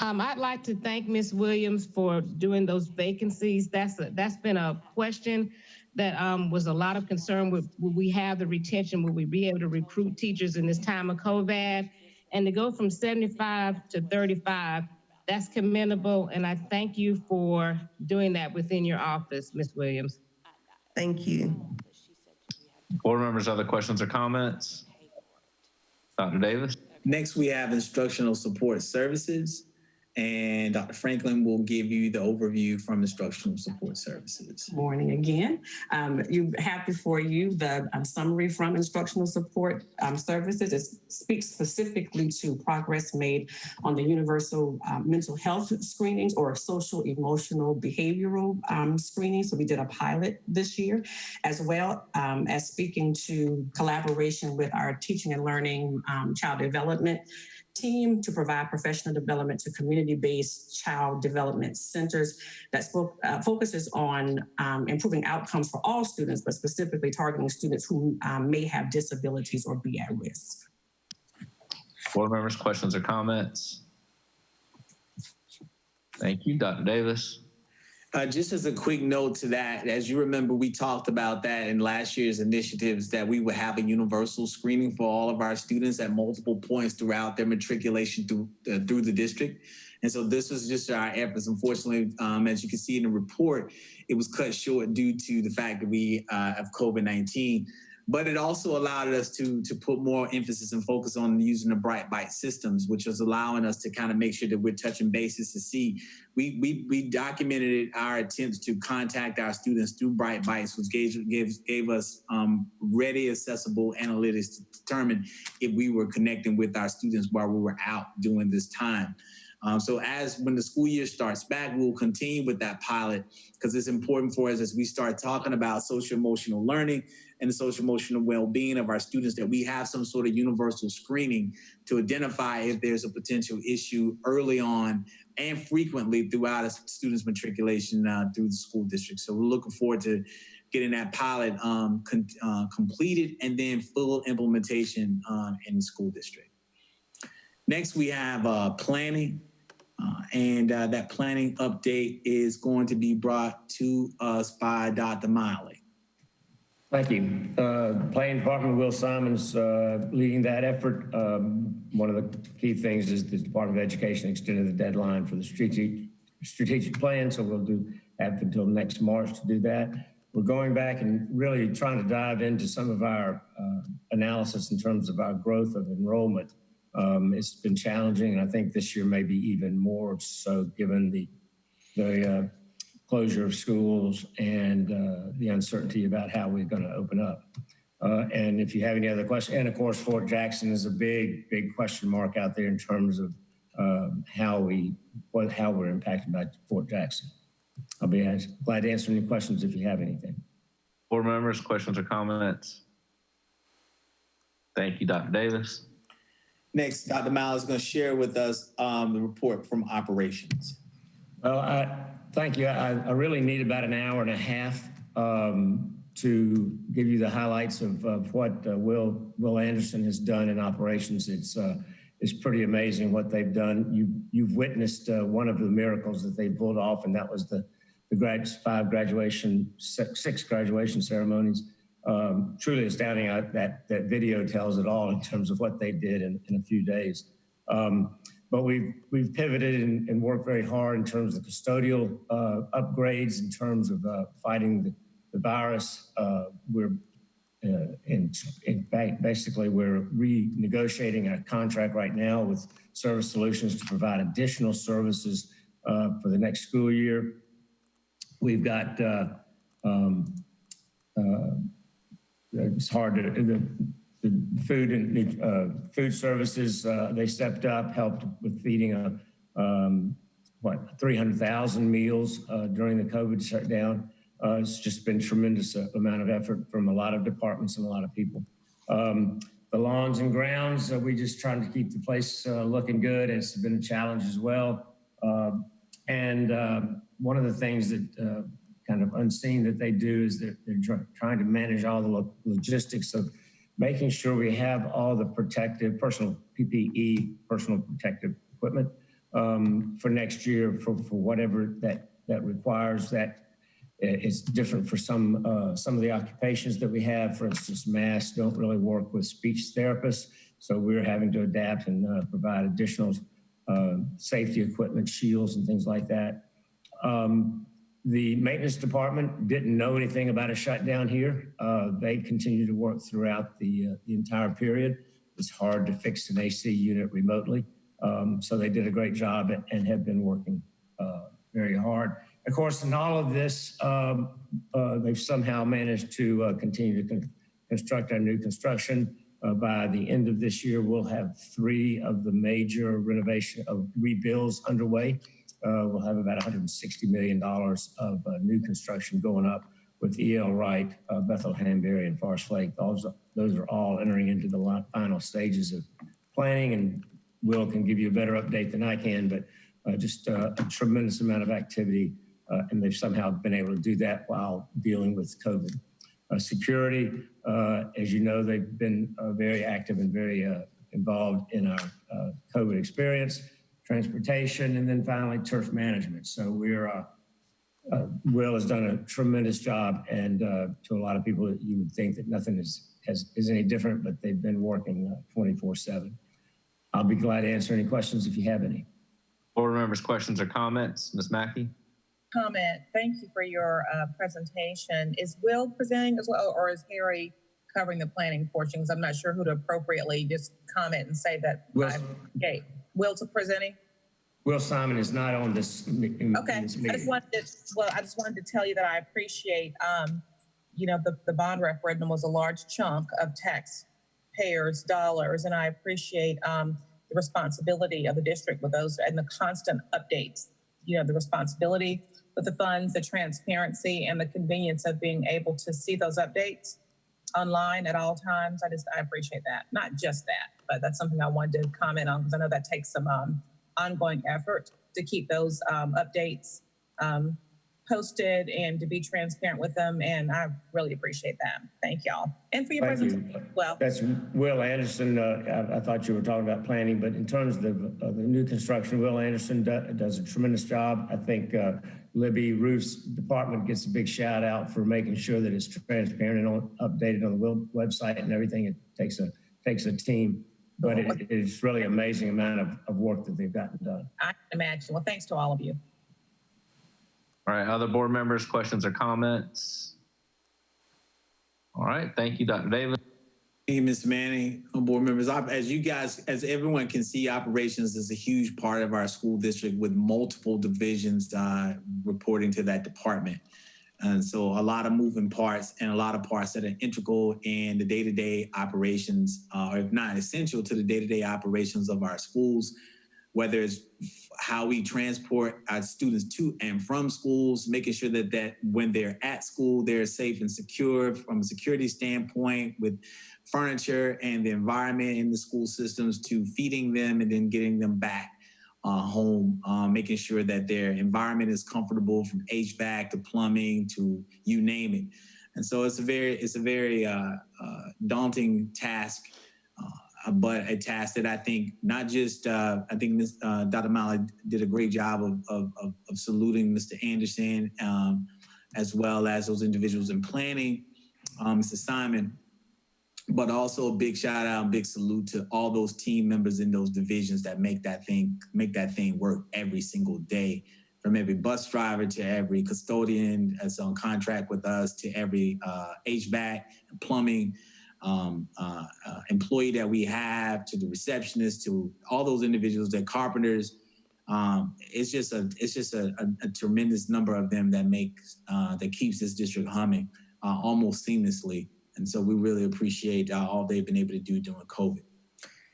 I'd like to thank Ms. Williams for doing those vacancies. That's been a question that was a lot of concern. Will we have the retention? Will we be able to recruit teachers in this time of COVID? And to go from 75 to 35, that's commendable. And I thank you for doing that within your office, Ms. Williams. Thank you. Board members, other questions or comments? Dr. Davis? Next, we have instructional support services, and Dr. Franklin will give you the overview from instructional support services. Morning again. You have before you the summary from instructional support services. It speaks specifically to progress made on the universal mental health screenings or social, emotional, behavioral screenings. So we did a pilot this year, as well as speaking to collaboration with our teaching and learning child development team to provide professional development to community-based child development centers that focuses on improving outcomes for all students, but specifically targeting students who may have disabilities or be at risk. Board members, questions or comments? Thank you, Dr. Davis. Just as a quick note to that, as you remember, we talked about that in last year's initiatives that we would have a universal screening for all of our students at multiple points throughout their matriculation through the district. And so this was just our efforts. Unfortunately, as you can see in the report, it was cut short due to the fact that we have COVID-19. But it also allowed us to put more emphasis and focus on using the Bright Bite systems, which was allowing us to kind of make sure that we're touching bases to see. We documented our attempts to contact our students through Bright Bites, which gave us ready, accessible analytics to determine if we were connecting with our students while we were out during this time. So when the school year starts back, we'll continue with that pilot because it's important for us as we start talking about social emotional learning and the social emotional well-being of our students that we have some sort of universal screening to identify if there's a potential issue early on and frequently throughout a student's matriculation through the school district. So we're looking forward to getting that pilot completed and then full implementation in the school district. Next, we have planning. And that planning update is going to be brought to us by Dr. Miley. Thank you. Planning Department, Will Simon's leading that effort. One of the key things is the Department of Education extended the deadline for the strategic plan, so we'll have until next March to do that. We're going back and really trying to dive into some of our analysis in terms of our growth of enrollment. It's been challenging, and I think this year may be even more so given the closure of schools and the uncertainty about how we're going to open up. And if you have any other questions, and of course, Fort Jackson is a big question mark out there in terms of how we're impacted by Fort Jackson. I'll be glad to answer any questions if you have anything. Board members, questions or comments? Thank you, Dr. Davis. Next, Dr. Miles is going to share with us the report from operations. Well, thank you. I really need about an hour and a half to give you the highlights of what Will Anderson has done in operations. It's pretty amazing what they've done. You've witnessed one of the miracles that they pulled off, and that was the six graduation ceremonies. Truly astounding. That video tells it all in terms of what they did in a few days. But we've pivoted and worked very hard in terms of custodial upgrades, in terms of fighting the virus. Basically, we're renegotiating a contract right now with Service Solutions to provide additional services for the next school year. We've got it's hard to the food services. They stepped up, helped with feeding 300,000 meals during the COVID shutdown. It's just been tremendous amount of effort from a lot of departments and a lot of people. The lawns and grounds, we just trying to keep the place looking good. It's been a challenge as well. One of the things that kind of unseen that they do is that they're trying to manage all the logistics of making sure we have all the protective personal PPE, personal protective equipment for next year for whatever that requires. That it's different for some of the occupations that we have. For instance, masks don't really work with speech therapists, so we're having to adapt and provide additional safety equipment, shields, and things like that. The maintenance department didn't know anything about a shutdown here. They continued to work throughout the entire period. It's hard to fix an AC unit remotely, so they did a great job and have been working very hard. Of course, in all of this, they've somehow managed to continue to construct our new construction. By the end of this year, we'll have 3 of the major renovation of rebuilds underway. We'll have about $160 million of new construction going up with E.L. Wright, Bethel Hanbury, and Forest Lake. Those are all entering into the final stages of planning, and Will can give you a better update than I can, but just a tremendous amount of activity, and they've somehow been able to do that while dealing with COVID. Security, as you know, they've been very active and very involved in our COVID experience. Transportation, and then finally turf management. So we're Will has done a tremendous job, and to a lot of people, you would think that nothing is any different, but they've been working 24/7. I'll be glad to answer any questions if you have any. Board members, questions or comments? Ms. Mackay? Comment. Thank you for your presentation. Is Will presenting as well, or is Harry covering the planning portion? Because I'm not sure who to appropriately just comment and say that. Okay. Will's presenting? Will Simon is not on this meeting. Okay. I just wanted to tell you that I appreciate, the bond referendum was a large chunk of taxpayers' dollars, and I appreciate the responsibility of the district with those and the constant updates. The responsibility with the funds, the transparency, and the convenience of being able to see those updates online at all times. I appreciate that. Not just that, but that's something I wanted to comment on because I know that takes some ongoing effort to keep those updates posted and to be transparent with them. And I really appreciate that. Thank y'all. And for your presentation as well. That's Will Anderson. I thought you were talking about planning, but in terms of the new construction, Will Anderson does a tremendous job. I think Libby Roof's department gets a big shout out for making sure that it's transparent and updated on the Will website and everything. It takes a team, but it's really amazing amount of work that they've gotten done. I can imagine. Well, thanks to all of you. All right, other board members, questions or comments? All right, thank you, Dr. Davis. Hey, Ms. Manning, board members, as everyone can see, operations is a huge part of our school district with multiple divisions reporting to that department. And so a lot of moving parts and a lot of parts that are integral in the day-to-day operations, or if not essential to the day-to-day operations of our schools. whether it's how we transport our students to and from schools, making sure that when they're at school, they're safe and secure from a security standpoint with furniture and the environment in the school systems, to feeding them and then getting them back home, making sure that their environment is comfortable, from HVAC to plumbing to you name it. And so it's a very daunting task, but a task that I think not just, I think Dr. Malley did a great job of saluting Mr. Anderson, as well as those individuals in planning, Mr. Simon, but also a big shout out and big salute to all those team members in those divisions that make that thing work every single day, from every bus driver to every custodian that's on contract with us, to every HVAC and plumbing employee that we have, to the receptionist, to all those individuals, that carpenters. It's just a tremendous number of them that keeps this district humming almost seamlessly. And so we really appreciate all they've been able to do during COVID.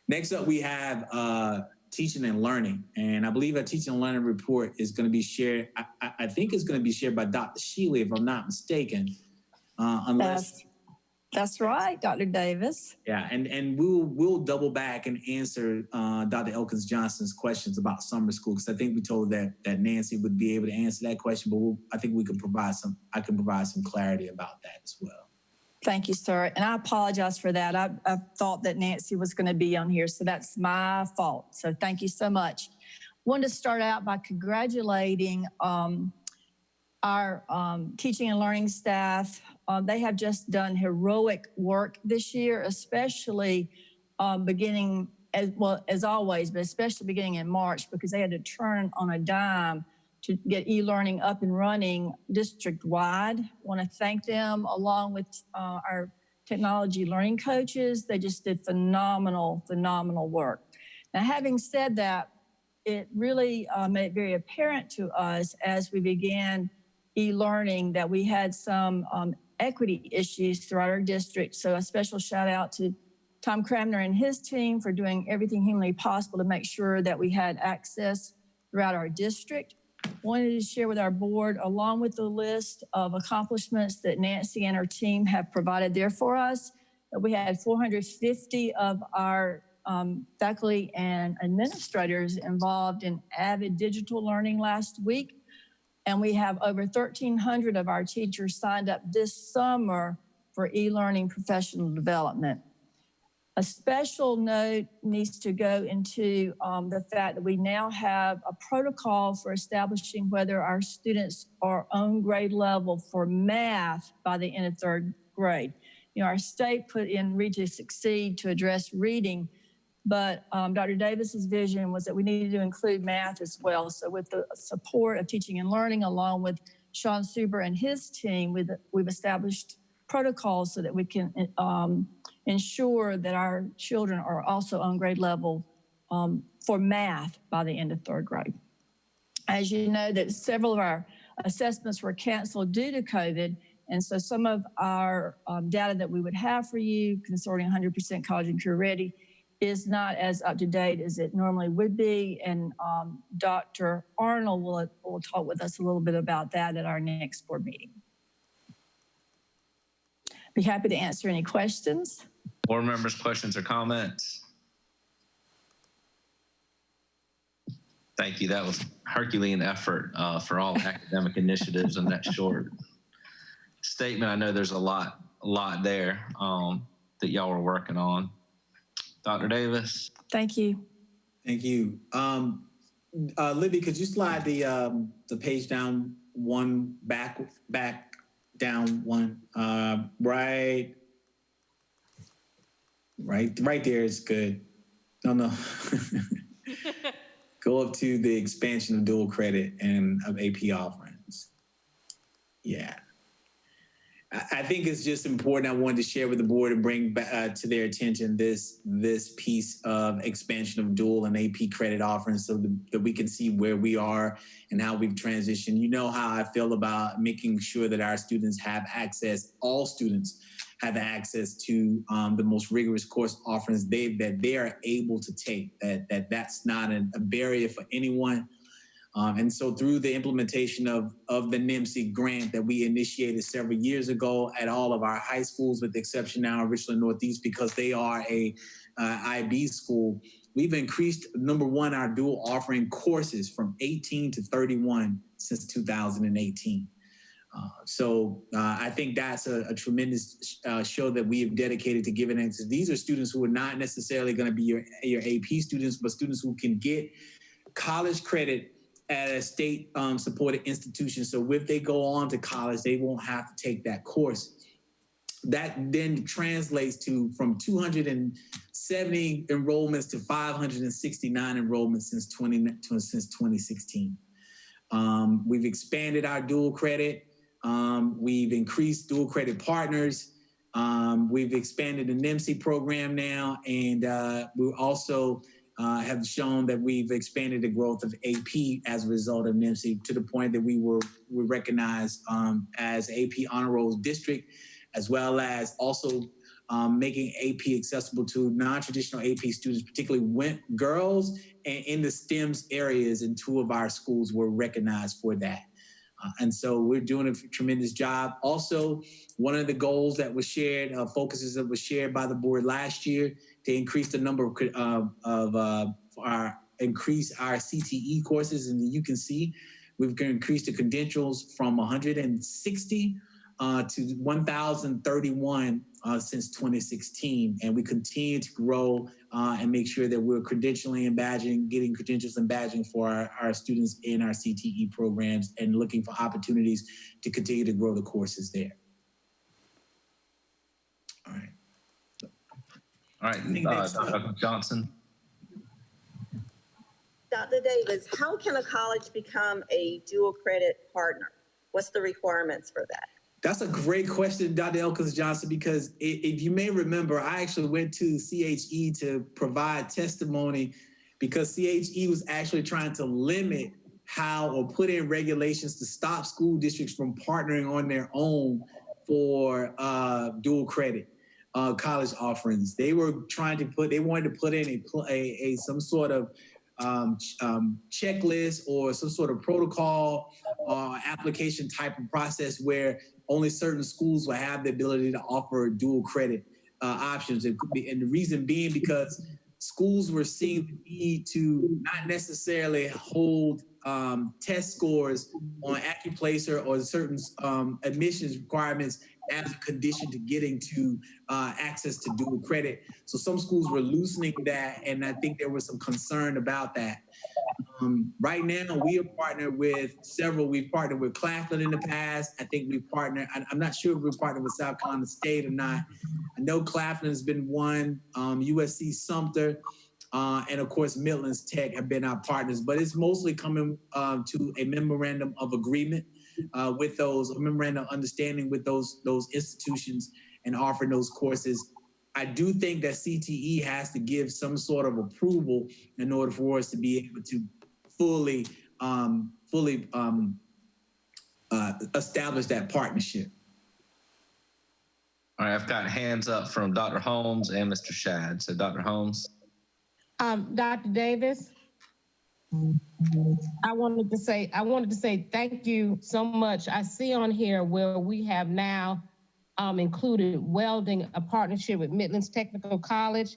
Next up, we have teaching and learning. And I believe our teaching and learning report is going to be shared. I think it's going to be shared by Dr. Shealy, if I'm not mistaken. That's right, Dr. Davis. Yeah, and we'll double back and answer Dr. Elkins Johnson's questions about summer school, because I think we told that Nancy would be able to answer that question, but I think I can provide some clarity about that as well. Thank you, sir. And I apologize for that. I thought that Nancy was going to be on here, so that's my fault. So thank you so much. Wanted to start out by congratulating our teaching and learning staff. They have just done heroic work this year, especially beginning, as always, but especially beginning in March, because they had to turn on a dime to get e-learning up and running district-wide. Want to thank them, along with our technology learning coaches. They just did phenomenal work. Now, having said that, it really made it very apparent to us as we began e-learning that we had some equity issues throughout our district. So a special shout out to Tom Cramner and his team for doing everything humanly possible to make sure that we had access throughout our district. Wanted to share with our board, along with the list of accomplishments that Nancy and her team have provided there for us, that we had 450 of our faculty and administrators involved in Avid digital learning last week. And we have over 1,300 of our teachers signed up this summer for e-learning professional development. A special note needs to go into the fact that we now have a protocol for establishing whether our students are on grade level for math by the end of third grade. You know, our state put in Read to Succeed to address reading, but Dr. Davis's vision was that we needed to include math as well. So with the support of teaching and learning, along with Sean Suber and his team, we've established protocols so that we can ensure that our children are also on grade level for math by the end of third grade. As you know, that several of our assessments were canceled due to COVID, and so some of our data that we would have for you concerning 100% college and career ready is not as up to date as it normally would be, and Dr. Arnold will talk with us a little bit about that at our next board meeting. Be happy to answer any questions. Board members, questions or comments? Thank you. That was Herculean effort for all academic initiatives in that short statement. I know there's a lot there that y'all were working on. Dr. Davis. Thank you. Thank you. Libby, could you slide the page down one back down one, right there is good. No. Go up to the expansion of dual credit and of AP offerings. Yeah. I think it's just important. I wanted to share with the board and bring back to their attention this piece of expansion of dual and AP credit offerings, so that we can see where we are and how we've transitioned. You know how I feel about making sure that our students have access, all students have access to the most rigorous course offerings that they are able to take. That's not a barrier for anyone. And so through the implementation of the NIMSI grant that we initiated several years ago at all of our high schools, with the exception now of Richland Northeast, because they are a IB school, we've increased, number one, our dual offering courses from 18 to 31 since 2018. So I think that's a tremendous show that we have dedicated to giving answers. These are students who are not necessarily going to be your AP students, but students who can get college credit at a state supported institution. So if they go on to college, they won't have to take that course. That then translates to from 270 enrollments to 569 enrollments since 2016. We've expanded our dual credit. We've increased dual credit partners. We've expanded the NIMSI program now, and we also have shown that we've expanded the growth of AP as a result of NIMSI to the point that we were recognized as AP Honor Roll District, as well as also making AP accessible to non-traditional AP students, particularly girls, and in the STEMs areas, and 2 of our schools were recognized for that. And so we're doing a tremendous job. Also, one of the goals that was shared, focuses that was shared by the board last year, to increase the number increase our CTE courses. And you can see we've increased the credentials from 160 to 1,031 since 2016. And we continue to grow and make sure that we're credentialing and badging, getting credentials and badging for our students in our CTE programs, and looking for opportunities to continue to grow the courses there. All right. All right, Dr. Johnson. Dr. Davis, how can a college become a dual credit partner? What's the requirements for that? That's a great question, Dr. Elkins Johnson, because if you may remember, I actually went to CHE to provide testimony because CHE was actually trying to limit how, or put in regulations to stop school districts from partnering on their own for dual credit college offerings. They were trying to they wanted to put in some sort of checklist or some sort of protocol application type of process where only certain schools will have the ability to offer dual credit options. And the reason being because schools were seeing the need to not necessarily hold test scores on AccuPlacer or certain admissions requirements as a condition to getting to access to dual credit. So some schools were loosening that, and I think there was some concern about that. Right now, we are partnered with several. We've partnered with Claflin in the past. I think we've partnered, I'm not sure if we're partnered with South Carolina State or not. I know Claflin has been one, USC Sumter, and of course, Midlands Tech have been our partners, but it's mostly coming to a memorandum of agreement with those, a memorandum of understanding with those institutions and offering those courses. I do think that CTE has to give some sort of approval in order for us to be able to fully establish that partnership. All right, I've got hands up from Dr. Holmes and Mr. Shad. So Dr. Holmes. Dr. Davis, I wanted to say thank you so much. I see on here where we have now included welding, a partnership with Midlands Technical College.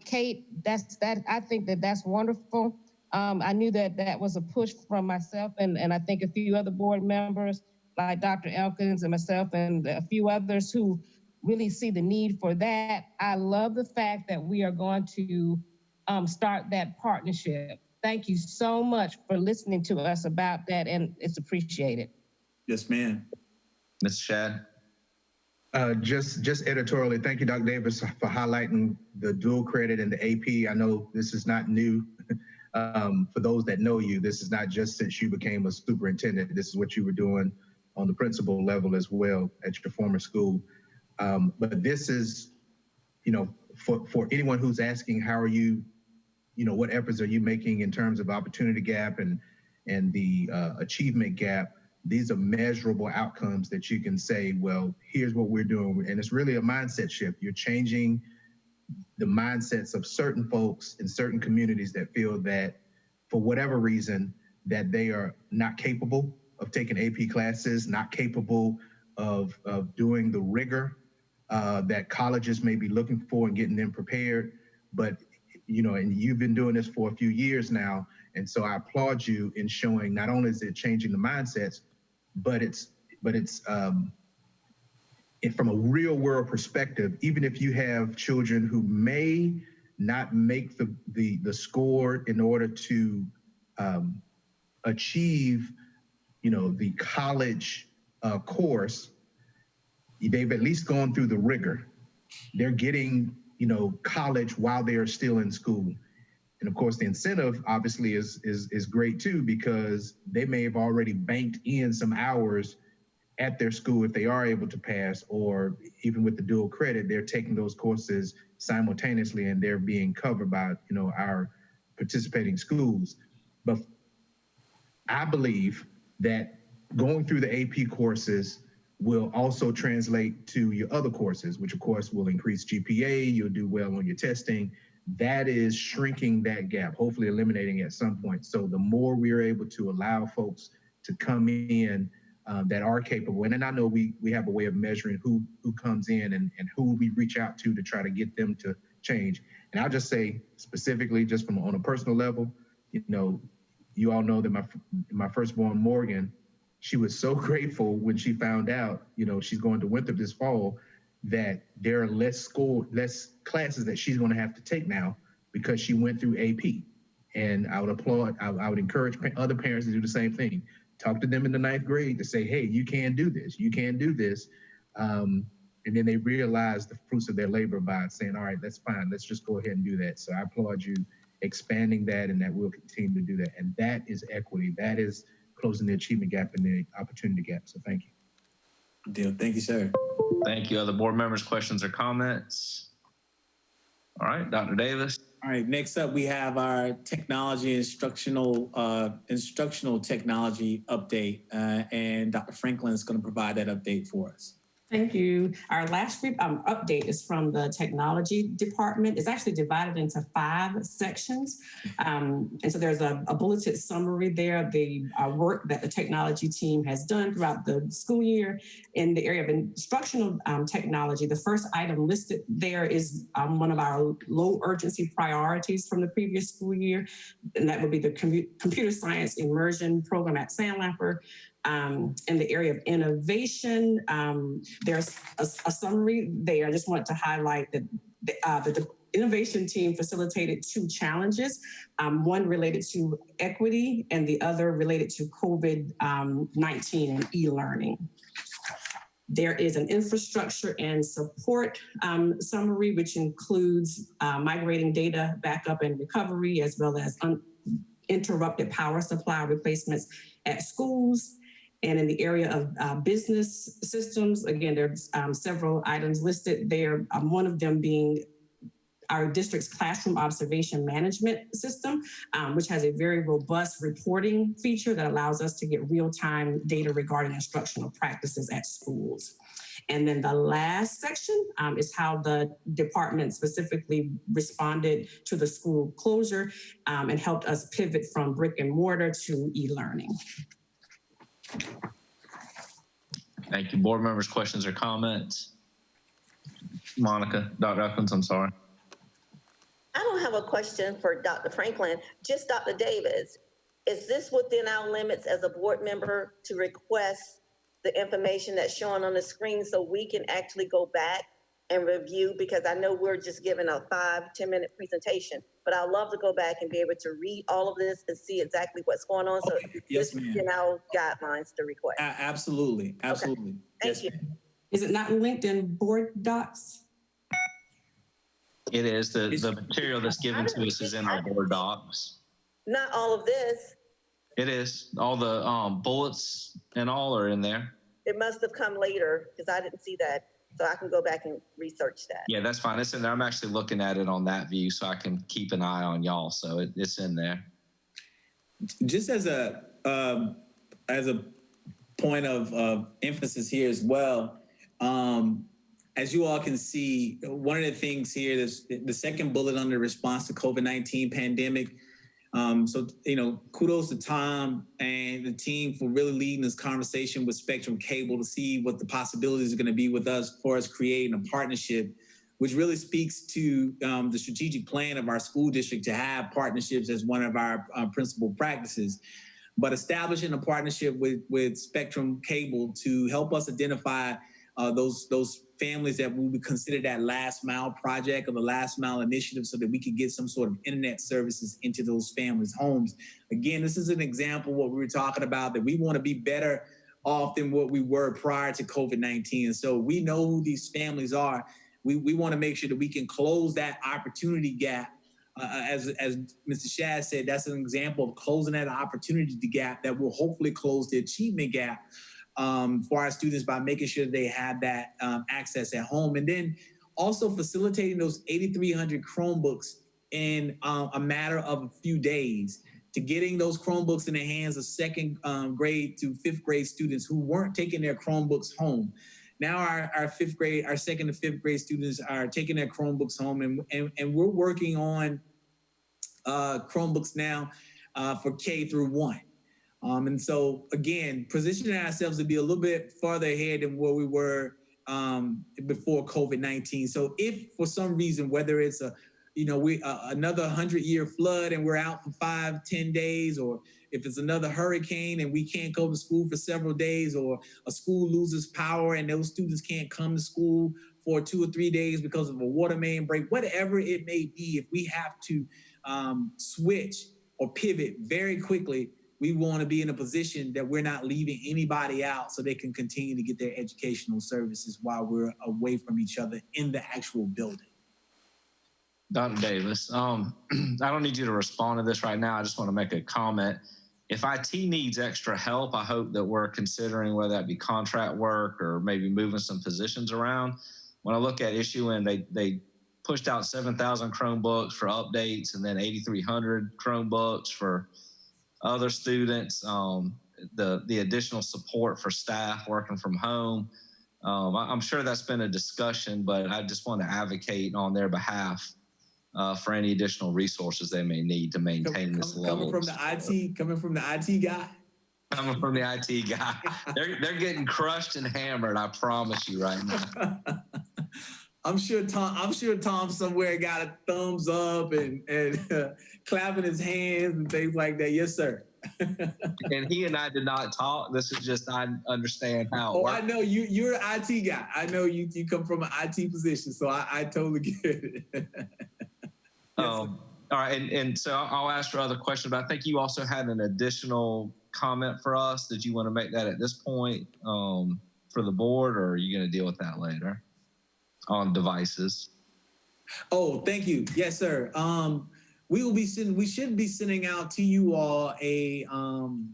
Kate, I think that's wonderful. I knew that was a push from myself and I think a few other board members like Dr. Elkins and myself and a few others who really see the need for that. I love the fact that we are going to start that partnership. Thank you so much for listening to us about that, and it's appreciated. Yes, ma'am. Ms. Shad. Just editorially, thank you, Dr. Davis, for highlighting the dual credit and the AP. I know this is not new. For those that know you, this is not just since you became a superintendent. This is what you were doing on the principal level as well at your former school. But this is, for anyone who's asking, how are you, what efforts are you making in terms of opportunity gap and the achievement gap? these are measurable outcomes that you can say, well, here's what we're doing. And it's really a mindset shift. You're changing the mindsets of certain folks in certain communities that feel that for whatever reason that they are not capable of taking AP classes, not capable of doing the rigor that colleges may be looking for and getting them prepared. But, you know, and you've been doing this for a few years now. And so I applaud you in showing not only is it changing the mindsets, but it's from a real world perspective, even if you have children who may not make the score in order to achieve, you know, the college course, they've at least gone through the rigor. They're getting, you know, college while they are still in school. And of course, the incentive obviously is great too, because they may have already banked in some hours at their school if they are able to pass, or even with the dual credit, they're taking those courses simultaneously and they're being covered by, you know, our participating schools. But I believe that going through the AP courses will also translate to your other courses, which of course will increase GPA, you'll do well on your testing. That is shrinking that gap, hopefully eliminating it at some point. So the more we are able to allow folks to come in that are capable, and then I know we have a way of measuring who comes in and who we reach out to try to get them to change. And I'll just say specifically, just from on a personal level, you know, you all know that my firstborn Morgan, she was so grateful when she found out, you know, she's going to Winthrop this fall, that there are less classes that she's going to have to take now because she went through AP. And I would applaud, I would encourage other parents to do the same thing. Talk to them in the 9th grade to say, hey, you can do this, you can do this. And then they realize the fruits of their labor by saying, all right, that's fine, let's just go ahead and do that. So I applaud you expanding that, and that we'll continue to do that. And that is equity. That is closing the achievement gap and the opportunity gap. So thank you. Good deal. Thank you, sir. Thank you. Other board members, questions or comments? All right, Dr. Davis. All right, next up we have our technology instructional technology update, and Dr. Franklin is going to provide that update for us. Thank you. Our last update is from the technology department. It's actually divided into 5 sections. And so there's a bulleted summary there of the work that the technology team has done throughout the school year in the area of instructional technology. The first item listed there is one of our low urgency priorities from the previous school year, and that would be the computer science immersion program at Sandlapper. In the area of innovation, there's a summary there. I just want to highlight that the innovation team facilitated 2 challenges, one related to equity and the other related to COVID-19 and e-learning. There is an infrastructure and support summary, which includes migrating data backup and recovery, as well as uninterrupted power supply replacements at schools. And in the area of business systems, again, there's several items listed there, one of them being our district's classroom observation management system, which has a very robust reporting feature that allows us to get real-time data regarding instructional practices at schools. And then the last section is how the department specifically responded to the school closure and helped us pivot from brick and mortar to e-learning. Thank you. Board members, questions or comments? Monica, Dr. Elkins, I'm sorry. I don't have a question for Dr. Franklin, just Dr. Davis. Is this within our limits as a board member to request the information that's shown on the screen so we can actually go back and review? Because I know we're just giving a 5-10 minute presentation, but I'd love to go back and be able to read all of this and see exactly what's going on. So yes, this is in our guidelines to request. Absolutely, absolutely. Okay. Thank you. Is it not linked in board docs? It is. The material that's given to us is in our board docs. Not all of this. It is. All the bullets and all are in there. It must have come later because I didn't see that. So I can go back and research that. Yeah, that's fine. It's in there. I'm actually looking at it on that view so I can keep an eye on y'all. So it's in there. Just as a point of emphasis here as well. As you all can see, one of the things here is the second bullet under response to COVID-19 pandemic. So, kudos to Tom and the team for really leading this conversation with Spectrum Cable to see what the possibilities are going to be with us for us creating a partnership, which really speaks to the strategic plan of our school district to have partnerships as one of our principal practices. But establishing a partnership with Spectrum Cable to help us identify those families that we would consider that last mile project or the last mile initiative so that we could get some sort of internet services into those families' homes. Again, this is an example of what we were talking about, that we want to be better off than what we were prior to COVID-19. And so we know who these families are. We want to make sure that we can close that opportunity gap. As Mr. Shad said, that's an example of closing that opportunity gap that will hopefully close the achievement gap for our students by making sure they have that access at home. And then also facilitating those 8,300 Chromebooks in a matter of a few days, to getting those Chromebooks in the hands of second grade to fifth grade students who weren't taking their Chromebooks home. Now our second to fifth grade students are taking their Chromebooks home, and we're working on Chromebooks now for K through 1. And so, again, positioning ourselves to be a little bit farther ahead than where we were before COVID-19. So if for some reason, whether it's another 100-year flood and we're out for 5-10 days, or if it's another hurricane and we can't go to school for several days, or a school loses power and those students can't come to school for 2 or 3 days because of a water main break, whatever it may be, if we have to switch or pivot very quickly, we want to be in a position that we're not leaving anybody out so they can continue to get their educational services while we're away from each other in the actual building. Dr. Davis, I don't need you to respond to this right now. I just want to make a comment. If IT needs extra help, I hope that we're considering whether that be contract work or maybe moving some positions around. When I look at issuing, they pushed out 7,000 Chromebooks for updates and then 8,300 Chromebooks for other students. The additional support for staff working from home. I'm sure that's been a discussion, but I just want to advocate on their behalf for any additional resources they may need to maintain this level. Coming from the IT guy. Coming from the IT guy, they're getting crushed and hammered. I promise you right now. I'm sure Tom somewhere got a thumbs up and clapping his hands and things like that. Yes, sir. And he and I did not talk. This is just, I understand how it works. I know you're an IT guy. I know you come from an IT position, so I totally get it. All right, and so I'll ask for other questions, but I think you also had an additional comment for us. Did you want to make that at this point for the board, or are you going to deal with that later on devices? Oh, thank you. Yes, sir. We should be sending out to you all an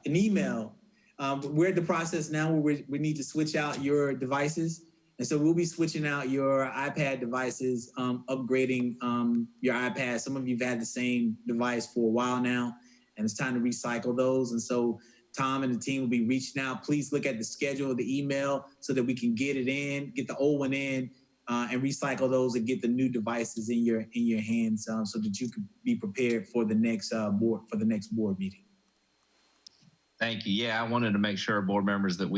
email. We're at the process now where we need to switch out your devices. And so we'll be switching out your iPad devices, upgrading your iPad. Some of you have had the same device for a while now, and it's time to recycle those. And so Tom and the team will be reaching out. Please look at the schedule of the email so that we can get it in, get the old one in, and recycle those and get the new devices in your hands so that you can be prepared for the next board meeting. Thank you. Yeah, I wanted to make sure, board members, that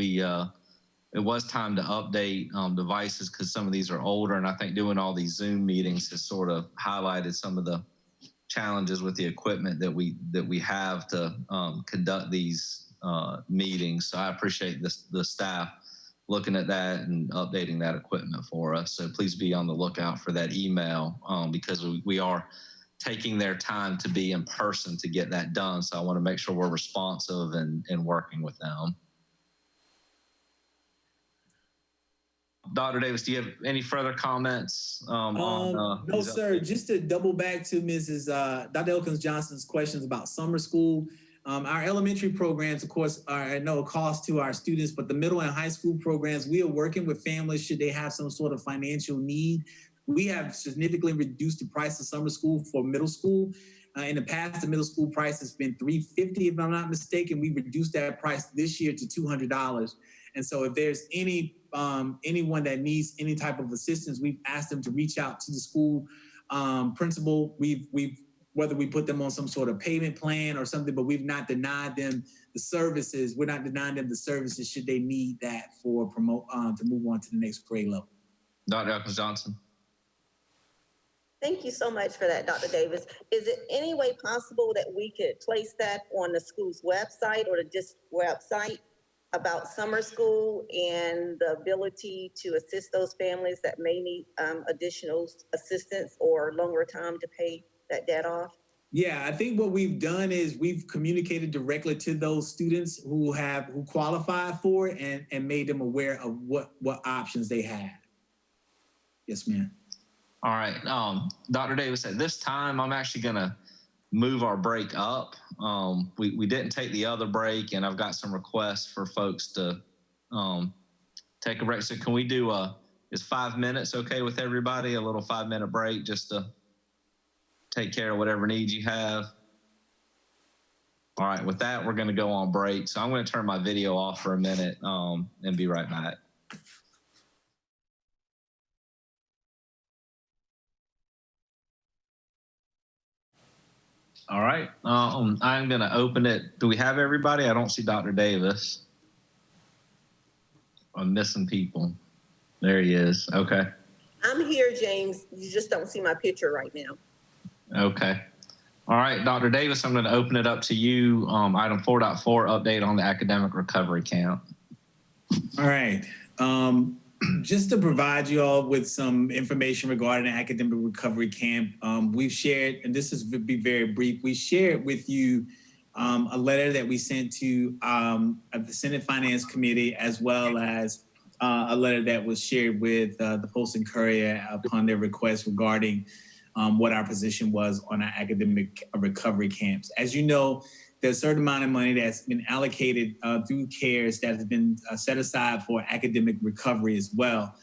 it was time to update devices because some of these are older, and I think doing all these Zoom meetings has sort of highlighted some of the challenges with the equipment that we have to conduct these meetings. So I appreciate the staff looking at that and updating that equipment for us. So please be on the lookout for that email because we are taking their time to be in person to get that done. So I want to make sure we're responsive and working with them. Dr. Davis, do you have any further comments? No, sir. Just to double back to Mrs. Dr. Elkins-Johnson's questions about summer school. Our elementary programs, of course, are at no cost to our students, but the middle and high school programs, we are working with families should they have some sort of financial need. We have significantly reduced the price of summer school for middle school. In the past, the middle school price has been $350, if I'm not mistaken. We reduced that price this year to $200. And so if there's anyone that needs any type of assistance, we've asked them to reach out to the school principal. We've whether we put them on some sort of payment plan or something, but we've not denied them the services. We're not denying them the services should they need that for to move on to the next grade level. Dr. Elkins Johnson. Thank you so much for that, Dr. Davis. Is it any way possible that we could place that on the school's website or the district website about summer school and the ability to assist those families that may need additional assistance or longer time to pay that debt off? Yeah, I think what we've done is we've communicated directly to those students who qualify for it and made them aware of what options they have. Yes, ma'am. All right, Dr. Davis, at this time, I'm actually gonna move our break up. We didn't take the other break, and I've got some requests for folks to take a break. So can we do is 5 minutes okay with everybody? A little 5-minute break just to take care of whatever needs you have. All right, with that, we're gonna go on break. So I'm gonna turn my video off for a minute and be right back. All right, I'm gonna open it. Do we have everybody? I don't see Dr. Davis. I'm missing people. There he is, okay. I'm here, James. You just don't see my picture right now. Okay. All right, Dr. Davis, I'm gonna open it up to you. Item 4.4, update on the academic recovery camp. All right. Just to provide you all with some information regarding the academic recovery camp, we've shared, and this is to be very brief, we shared with you a letter that we sent to the Senate Finance Committee, as well as a letter that was shared with the Post and Courier upon their request regarding what our position was on our academic recovery camps. As you know, there's a certain amount of money that's been allocated through CARES that has been set aside for academic recovery as well.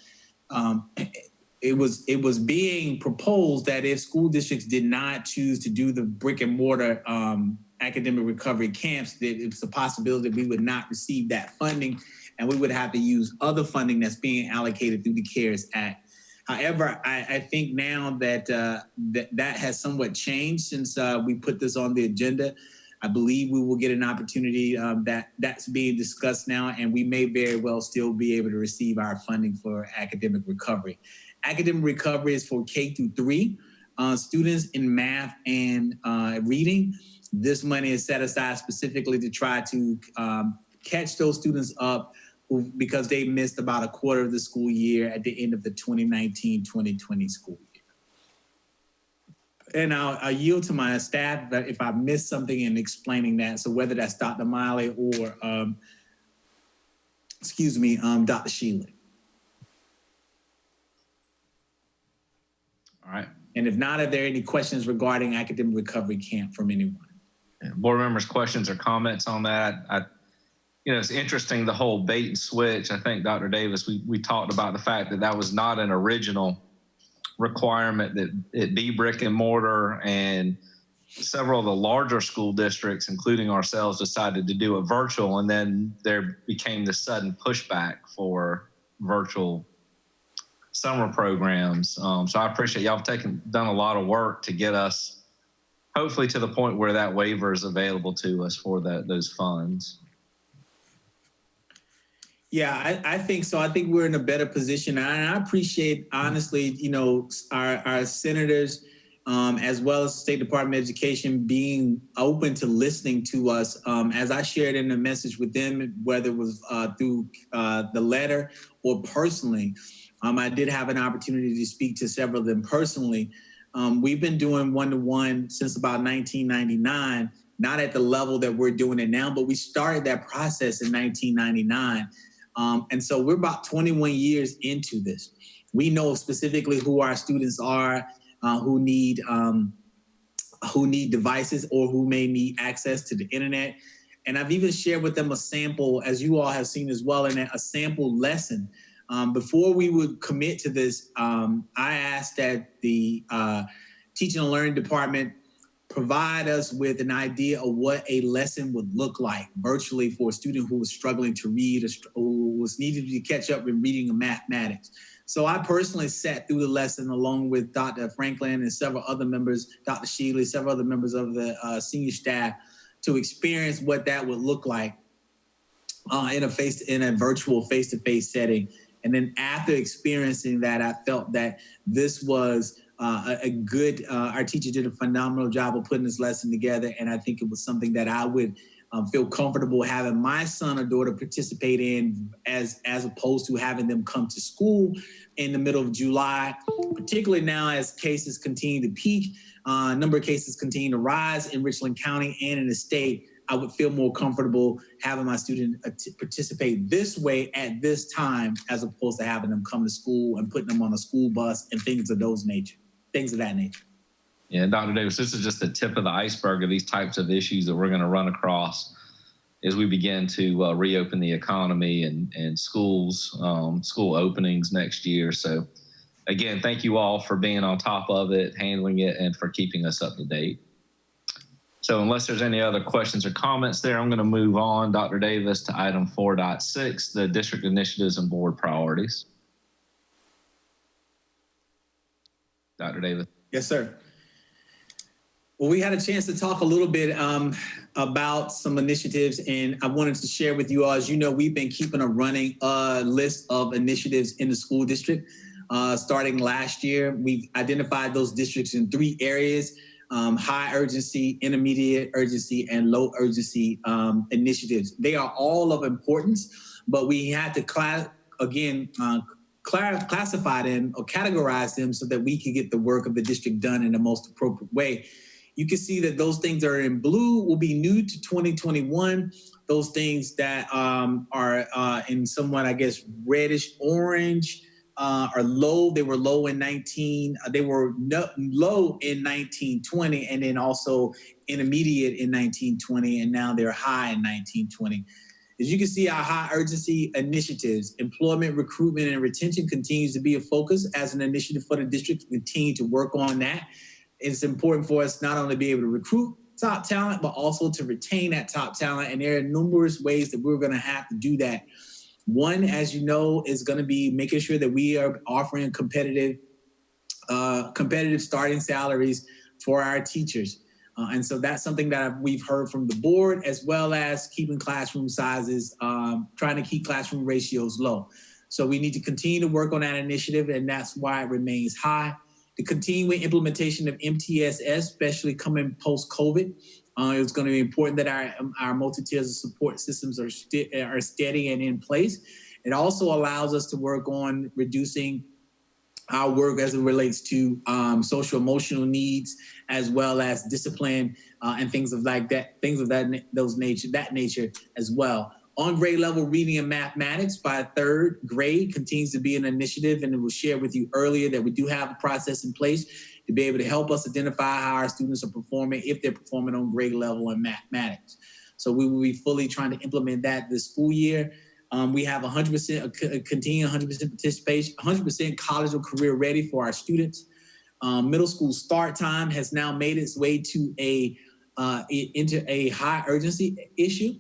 It was being proposed that if school districts did not choose to do the brick and mortar academic recovery camps, that it's a possibility that we would not receive that funding and we would have to use other funding that's being allocated through the CARES Act. However, I think now that that has somewhat changed since we put this on the agenda. I believe we will get an opportunity that's being discussed now, and we may very well still be able to receive our funding for academic recovery. Academic recovery is for K through 3 students in math and reading. This money is set aside specifically to try to catch those students up because they missed about a quarter of the school year at the end of the 2019-2020 school year. And I'll yield to my staff if I missed something in explaining that. So whether that's Dr. Miley or, Dr. Sheila. All right. And if not, are there any questions regarding academic recovery camp from anyone? Board members, questions or comments on that? It's interesting, the whole bait and switch. I think, Dr. Davis, we talked about the fact that was not an original requirement that it be brick and mortar, and several of the larger school districts, including ourselves, decided to do it virtual, and then there became this sudden pushback for virtual summer programs. So I appreciate y'all done a lot of work to get us hopefully to the point where that waiver is available to us for those funds. Yeah, I think so. I think we're in a better position. And I appreciate, honestly, our senators, as well as the State Department of Education, being open to listening to us. As I shared in the message with them, whether it was through the letter or personally, I did have an opportunity to speak to several of them personally. We've been doing one-to-one since about 1999, not at the level that we're doing it now, but we started that process in 1999. And so we're about 21 years into this. We know specifically who our students are, who need devices or who may need access to the internet. And I've even shared with them a sample, as you all have seen as well, in a sample lesson. Before we would commit to this, I asked that the Teaching and Learning Department provide us with an idea of what a lesson would look like virtually for a student who was struggling to read or was needed to catch up in reading and mathematics. So I personally sat through the lesson along with Dr. Franklin and several other members, Dr. Shealy, several other members of the senior staff, to experience what that would look like in a virtual face-to-face setting. And then after experiencing that, I felt that this was our teacher did a phenomenal job of putting this lesson together. And I think it was something that I would feel comfortable having my son or daughter participate in as opposed to having them come to school in the middle of July, particularly now as cases continue to peak, number of cases continue to rise in Richland County and in the state. I would feel more comfortable having my student participate this way at this time, as opposed to having them come to school and putting them on a school bus and things of that nature. Yeah, Dr. Davis, this is just the tip of the iceberg of these types of issues that we're going to run across as we begin to reopen the economy and schools, school openings next year. So again, thank you all for being on top of it, handling it, and for keeping us up to date. So unless there's any other questions or comments there, I'm going to move on, Dr. Davis, to item 4.6, the district initiatives and board priorities. Dr. Davis. Yes, sir. Well, we had a chance to talk a little bit about some initiatives, and I wanted to share with you all. As you know, we've been keeping a running list of initiatives in the school district. Starting last year, we've identified those districts in 3 areas: high urgency, intermediate urgency, and low urgency initiatives. They are all of importance, but we had to classify them or categorize them so that we could get the work of the district done in the most appropriate way. You can see that those things that are in blue will be new to 2021. Those things that are in somewhat, I guess, reddish orange are low. They were low in low in 1920, and then also intermediate in 1920, and now they're high in 1920. As you can see, our high urgency initiatives, employment, recruitment, and retention continues to be a focus as an initiative for the district to continue to work on that. It's important for us not only to be able to recruit top talent, but also to retain that top talent. And there are numerous ways that we're going to have to do that. One, as you know, is going to be making sure that we are offering competitive starting salaries for our teachers. And so that's something that we've heard from the board, as well as keeping classroom sizes, trying to keep classroom ratios low. So we need to continue to work on that initiative, and that's why it remains high. The continuing implementation of MTSS, especially coming post-COVID, it's going to be important that our multi-tiers of support systems are steady and in place. It also allows us to work on reducing our work as it relates to social emotional needs, as well as discipline and things of that nature as well. On grade level reading and mathematics by 3rd grade continues to be an initiative, and it was shared with you earlier that we do have a process in place to be able to help us identify how our students are performing, if they're performing on grade level in mathematics. So we will be fully trying to implement that this school year. We have 100% continuing 100% participation, 100% college or career ready for our students. Middle school start time has now made its way to into a high urgency issue.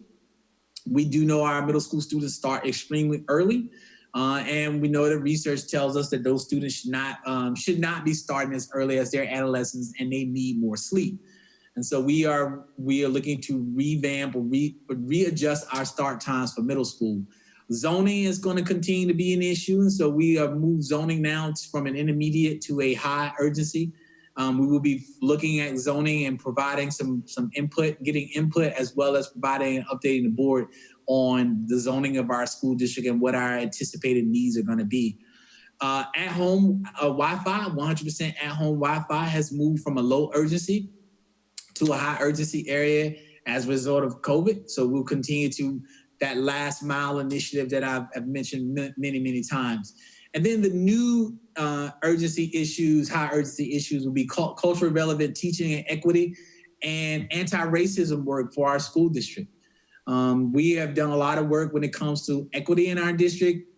We do know our middle school students start extremely early, and we know that research tells us that those students should not be starting as early as their adolescents, and they need more sleep. And so we are looking to revamp or readjust our start times for middle school. Zoning is going to continue to be an issue, and so we have moved zoning now from an intermediate to a high urgency. We will be looking at zoning and providing some input, getting input, as well as providing and updating the board on the zoning of our school district and what our anticipated needs are going to be. At-home Wi-Fi, 100% at-home Wi-Fi has moved from a low urgency to a high urgency area as a result of COVID. So we'll continue to that last mile initiative that I've mentioned many, many times. And then the new urgency issues, high urgency issues, will be culturally relevant teaching and equity and anti-racism work for our school district. We have done a lot of work when it comes to equity in our district.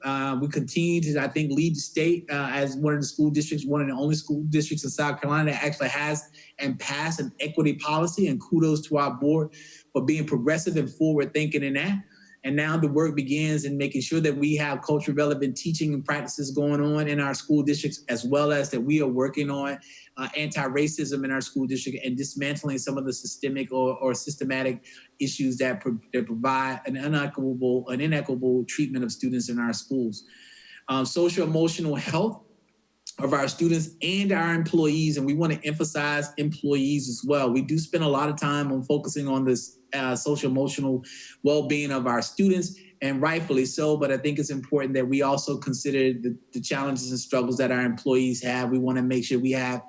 We continue to, I think, lead the state as one of the school districts, one of the only school districts in South Carolina that actually has and passed an equity policy, and kudos to our board for being progressive and forward thinking in that. And now the work begins in making sure that we have culturally relevant teaching and practices going on in our school districts, as well as that we are working on anti-racism in our school district and dismantling some of the systemic or systematic issues that provide an inequitable treatment of students in our schools. Social emotional health of our students and our employees, and we want to emphasize employees as well. We do spend a lot of time on focusing on this social emotional well-being of our students, and rightfully so, but I think it's important that we also consider the challenges and struggles that our employees have. We want to make sure we have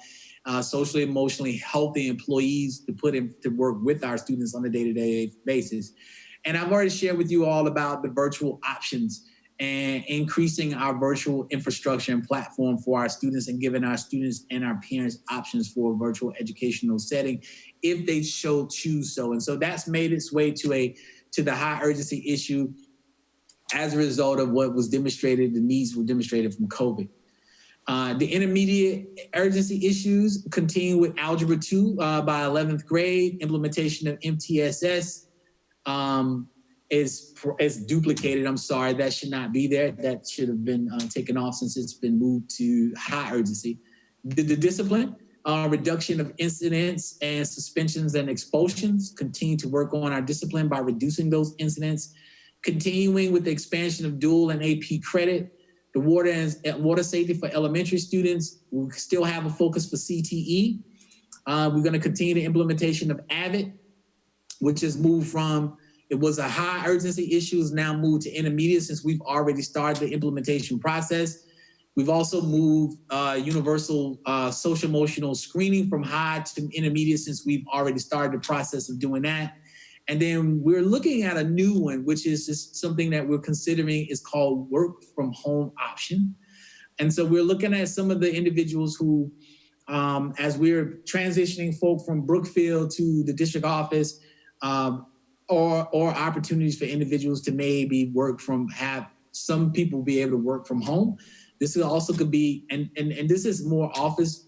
socially, emotionally healthy employees to put in to work with our students on a day-to-day basis. And I've already shared with you all about the virtual options and increasing our virtual infrastructure and platform for our students and giving our students and our parents options for a virtual educational setting if they choose so. And so that's made its way to the high urgency issue as a result of what was demonstrated, the needs were demonstrated from COVID. The intermediate urgency issues continue with Algebra 2 by 11th grade, implementation of MTSS, is duplicated. I'm sorry, that should not be there. That should have been taken off since it's been moved to high urgency. The discipline, reduction of incidents and suspensions and expulsions, continue to work on our discipline by reducing those incidents, continuing with the expansion of dual and AP credit, the water safety for elementary students. We still have a focus for CTE. We're gonna continue the implementation of AVID, which has moved from, it was a high urgency issue, is now moved to intermediate since we've already started the implementation process. We've also moved universal social emotional screening from high to intermediate since we've already started the process of doing that. And then we're looking at a new one, which is just something that we're considering is called work from home option. And so we're looking at some of the individuals who, as we're transitioning folk from Brookfield to the district office, or opportunities for individuals to maybe have some people be able to work from home. This also could be, and this is more office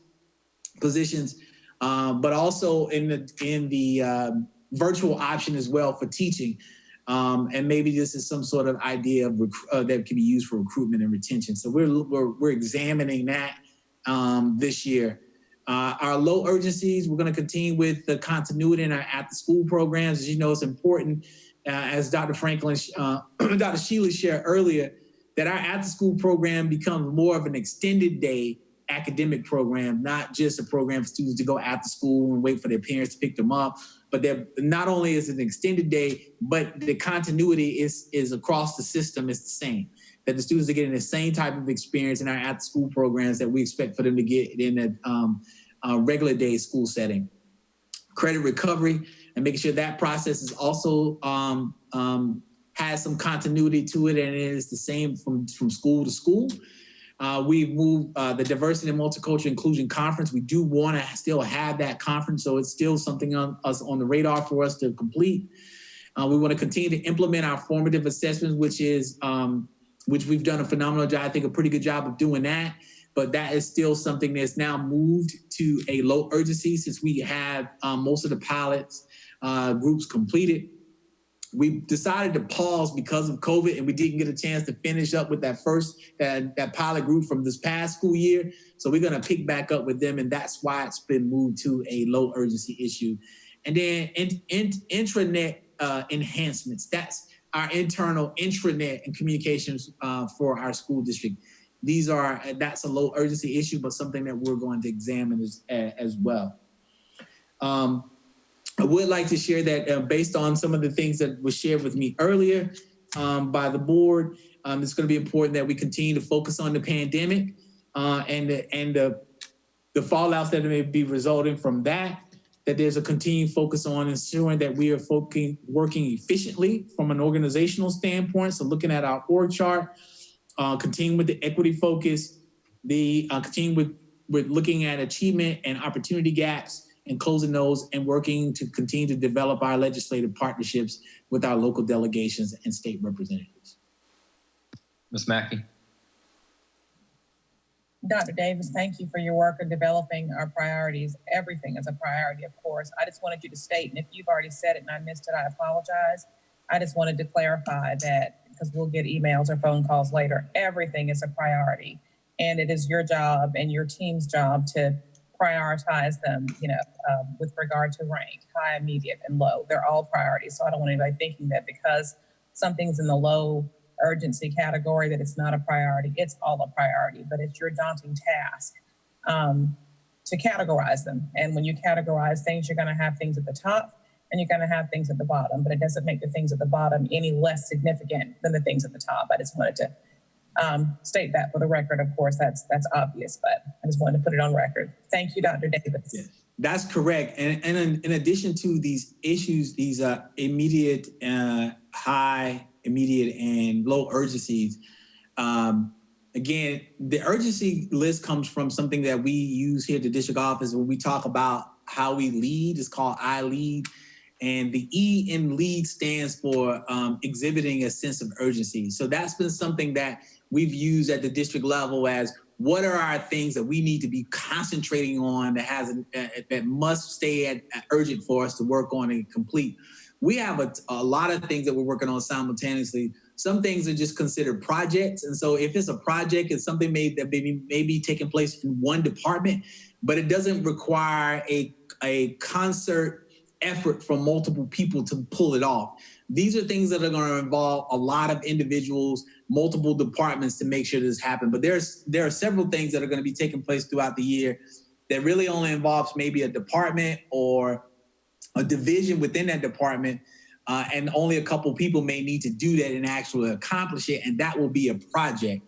positions, but also in the virtual option as well for teaching. And maybe this is some sort of idea of that can be used for recruitment and retention. So we're examining that this year. Our low urgencies, we're going to continue with the continuity in our after school programs. As you know, it's important, as Dr. Franklin, Dr. Sheila shared earlier, that our after school program becomes more of an extended day academic program, not just a program for students to go after school and wait for their parents to pick them up, but not only is it an extended day, but the continuity is across the system is the same. That the students are getting the same type of experience in our after school programs that we expect for them to get in a regular day school setting. Credit recovery and making sure that process is also has some continuity to it and it is the same from school to school. We've moved the Diversity and Multicultural Inclusion Conference. We do want to still have that conference, so it's still something on the radar for us to complete. We want to continue to implement our formative assessments, which we've done a phenomenal job, I think a pretty good job of doing that, but that is still something that's now moved to a low urgency since we have most of the pilots groups completed. We decided to pause because of COVID and we didn't get a chance to finish up with that that pilot group from this past school year. So we're gonna pick back up with them and that's why it's been moved to a low urgency issue. And then intranet enhancements, that's our internal intranet and communications for our school district. That's a low urgency issue, but something that we're going to examine as well. I would like to share that based on some of the things that were shared with me earlier by the board, it's going to be important that we continue to focus on the pandemic and the fallouts that may be resulting from that there's a continued focus on ensuring that we are working efficiently from an organizational standpoint. So looking at our org chart, continuing with the equity focus, continuing with looking at achievement and opportunity gaps, and closing those and working to continue to develop our legislative partnerships with our local delegations and state representatives. Ms. Mackay. Dr. Davis, thank you for your work in developing our priorities. Everything is a priority, of course. I just wanted you to state, and if you've already said it and I missed it, I apologize. I just wanted to clarify that, because we'll get emails or phone calls later. Everything is a priority, and it is your job and your team's job to prioritize them, with regard to rank, high, immediate, and low. They're all priorities. So I don't want anybody thinking that because something's in the low urgency category that it's not a priority. It's all a priority, but it's your daunting task to categorize them. And when you categorize things, you're going to have things at the top and you're going to have things at the bottom, but it doesn't make the things at the bottom any less significant than the things at the top. I just wanted to state that for the record. Of course, that's obvious, but I just wanted to put it on record. Thank you, Dr. Davis. Yeah, that's correct. And in addition to these issues, these immediate, high, immediate, and low urgencies, again, the urgency list comes from something that we use here at the district office when we talk about how we lead. It's called I lead. And the E in lead stands for exhibiting a sense of urgency. So that's been something that we've used at the district level as what are our things that we need to be concentrating on that must stay urgent for us to work on and complete. We have a lot of things that we're working on simultaneously. Some things are just considered projects. And so if it's a project, it's something that may be taking place in one department, but it doesn't require a concert effort from multiple people to pull it off. These are things that are going to involve a lot of individuals, multiple departments to make sure this happens. But there are several things that are going to be taking place throughout the year that really only involves maybe a department or a division within that department, and only a couple people may need to do that and actually accomplish it, and that will be a project.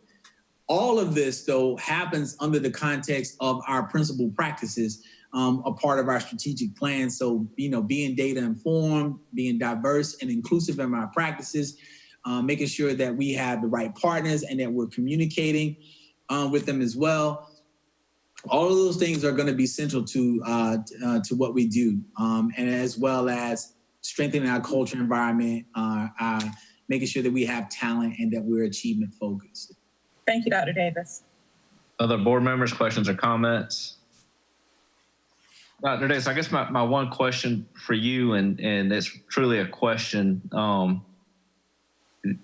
All of this, though, happens under the context of our principal practices, a part of our strategic plan. So, being data informed, being diverse and inclusive in our practices, making sure that we have the right partners and that we're communicating with them as well. All of those things are going to be central to what we do, and as well as strengthening our culture environment, making sure that we have talent and that we're achievement focused. Thank you, Dr. Davis. Other board members, questions or comments? Dr. Davis, I guess my one question for you, and it's truly a question,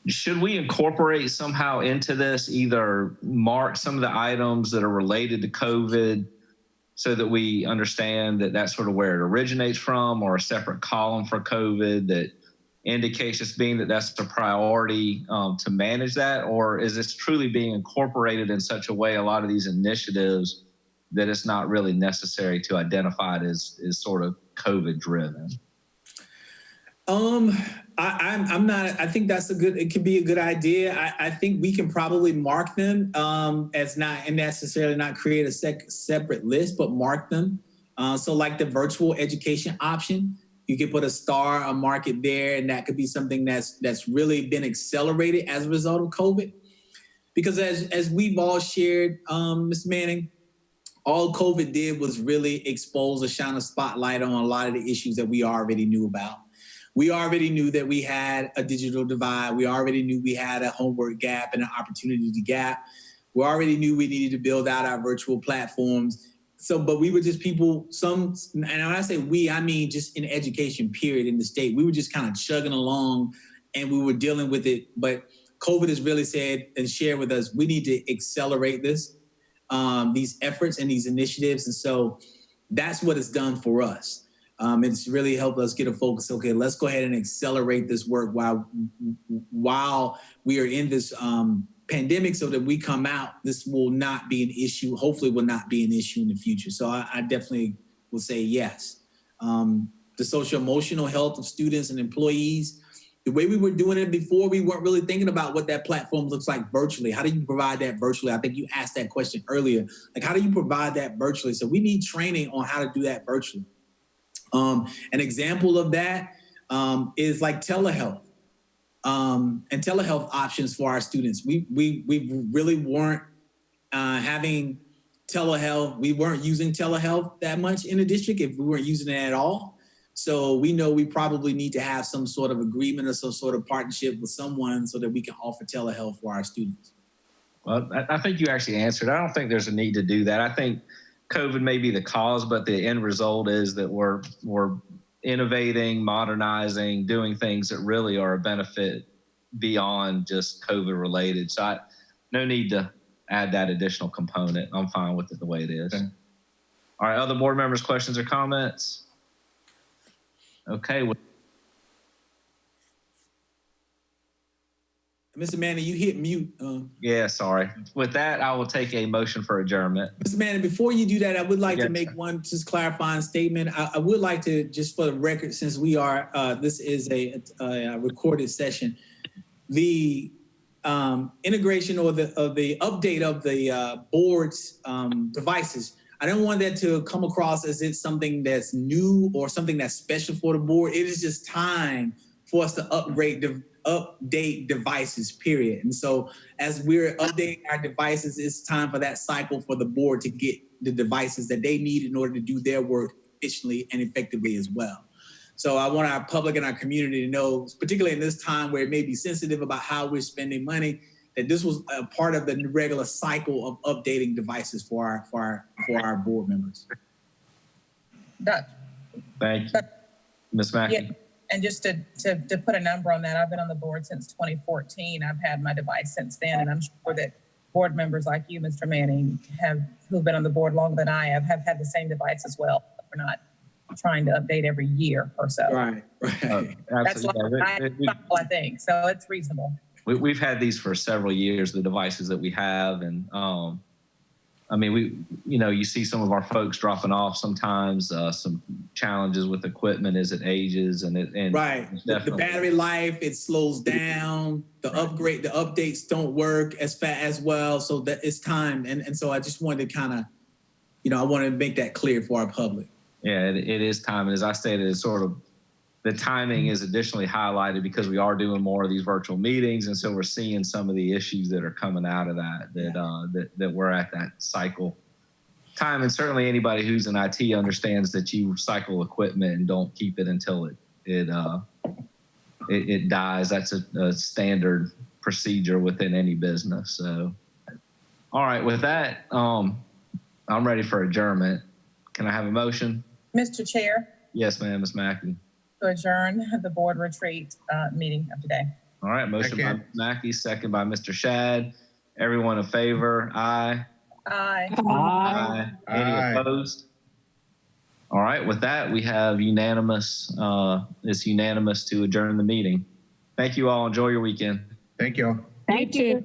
should we incorporate somehow into this, either mark some of the items that are related to COVID so that we understand that that's sort of where it originates from, or a separate column for COVID that indicates just being that that's a priority to manage that? Or is this truly being incorporated in such a way, a lot of these initiatives, that it's not really necessary to identify it as sort of COVID driven? I'm not, I think it could be a good idea. I think we can probably mark them as not, and necessarily not create a separate list, but mark them. So like the virtual education option, you could put a star, a mark it there, and that could be something that's really been accelerated as a result of COVID. Because as we've all shared, Ms. Manning, all COVID did was really expose or shine a spotlight on a lot of the issues that we already knew about. We already knew that we had a digital divide. We already knew we had a homework gap and an opportunity gap. We already knew we needed to build out our virtual platforms. So, but we were just people, and when I say we, I mean just in education, period, in the state. We were just kind of chugging along and we were dealing with it. But COVID has really said and shared with us, we need to accelerate this, these efforts and these initiatives. And so that's what it's done for us. It's really helped us get a focus. Okay, let's go ahead and accelerate this work while we are in this pandemic, so that we come out, this will not be an issue. Hopefully will not be an issue in the future. So I definitely will say yes. The social emotional health of students and employees, the way we were doing it before, we weren't really thinking about what that platform looks like virtually. How do you provide that virtually? I think you asked that question earlier. Like, how do you provide that virtually? So we need training on how to do that virtually. An example of that is like telehealth and telehealth options for our students. We really weren't having telehealth, we weren't using telehealth that much in the district, if we weren't using it at all. So we know we probably need to have some sort of agreement or some sort of partnership with someone so that we can offer telehealth for our students. Well, I think you actually answered. I don't think there's a need to do that. I think COVID may be the cause, but the end result is that we're innovating, modernizing, doing things that really are a benefit beyond just COVID related. So no need to add that additional component. I'm fine with it the way it is. Okay. All right, other board members, questions or comments? Okay. Mr. Manning, you hit mute. Yeah, sorry. With that, I will take a motion for adjournment. Mr. Manning, before you do that, I would like to make one just clarifying statement. I would like to, just for the record, since we are, this is a recorded session, the integration or the update of the board's devices, I don't want that to come across as it's something that's new or something that's special for the board. It is just time for us to update devices, period. And so as we're updating our devices, it's time for that cycle for the board to get the devices that they need in order to do their work efficiently and effectively as well. So I want our public and our community to know, particularly in this time where it may be sensitive about how we're spending money, that this was a part of the regular cycle of updating devices for our board members. Thank you. Ms. Mackay. Yeah. And just to put a number on that, I've been on the board since 2014. I've had my device since then, and I'm sure that board members like you, Mr. Manning, who've been on the board longer than I have had the same device as well. We're not trying to update every year or so. Right. That's like I think, so it's reasonable. We've had these for several years, the devices that we have, and I mean, you see some of our folks dropping off sometimes, some challenges with equipment as it ages, and right. The battery life, it slows down. The updates don't work as fast as well. So that it's time, and so I just wanted to kind of, I wanted to make that clear for our public. Yeah, it is time, and as I stated, it's sort of the timing is additionally highlighted because we are doing more of these virtual meetings, and so we're seeing some of the issues that are coming out of that we're at that cycle time. And certainly anybody who's in IT understands that you cycle equipment and don't keep it until it dies. That's a standard procedure within any business. So, all right, with that, I'm ready for adjournment. Can I have a motion? Mr. Chair. Yes, ma'am, Ms. Mackay. To adjourn the board retreat meeting of today. All right, motion by Ms. Mackay, second by Mr. Shad. Everyone in favor? Aye. Aye. Aye. Any opposed? All right, with that, we have unanimous. It's unanimous to adjourn the meeting. Thank you all. Enjoy your weekend. Thank you all. Thank you.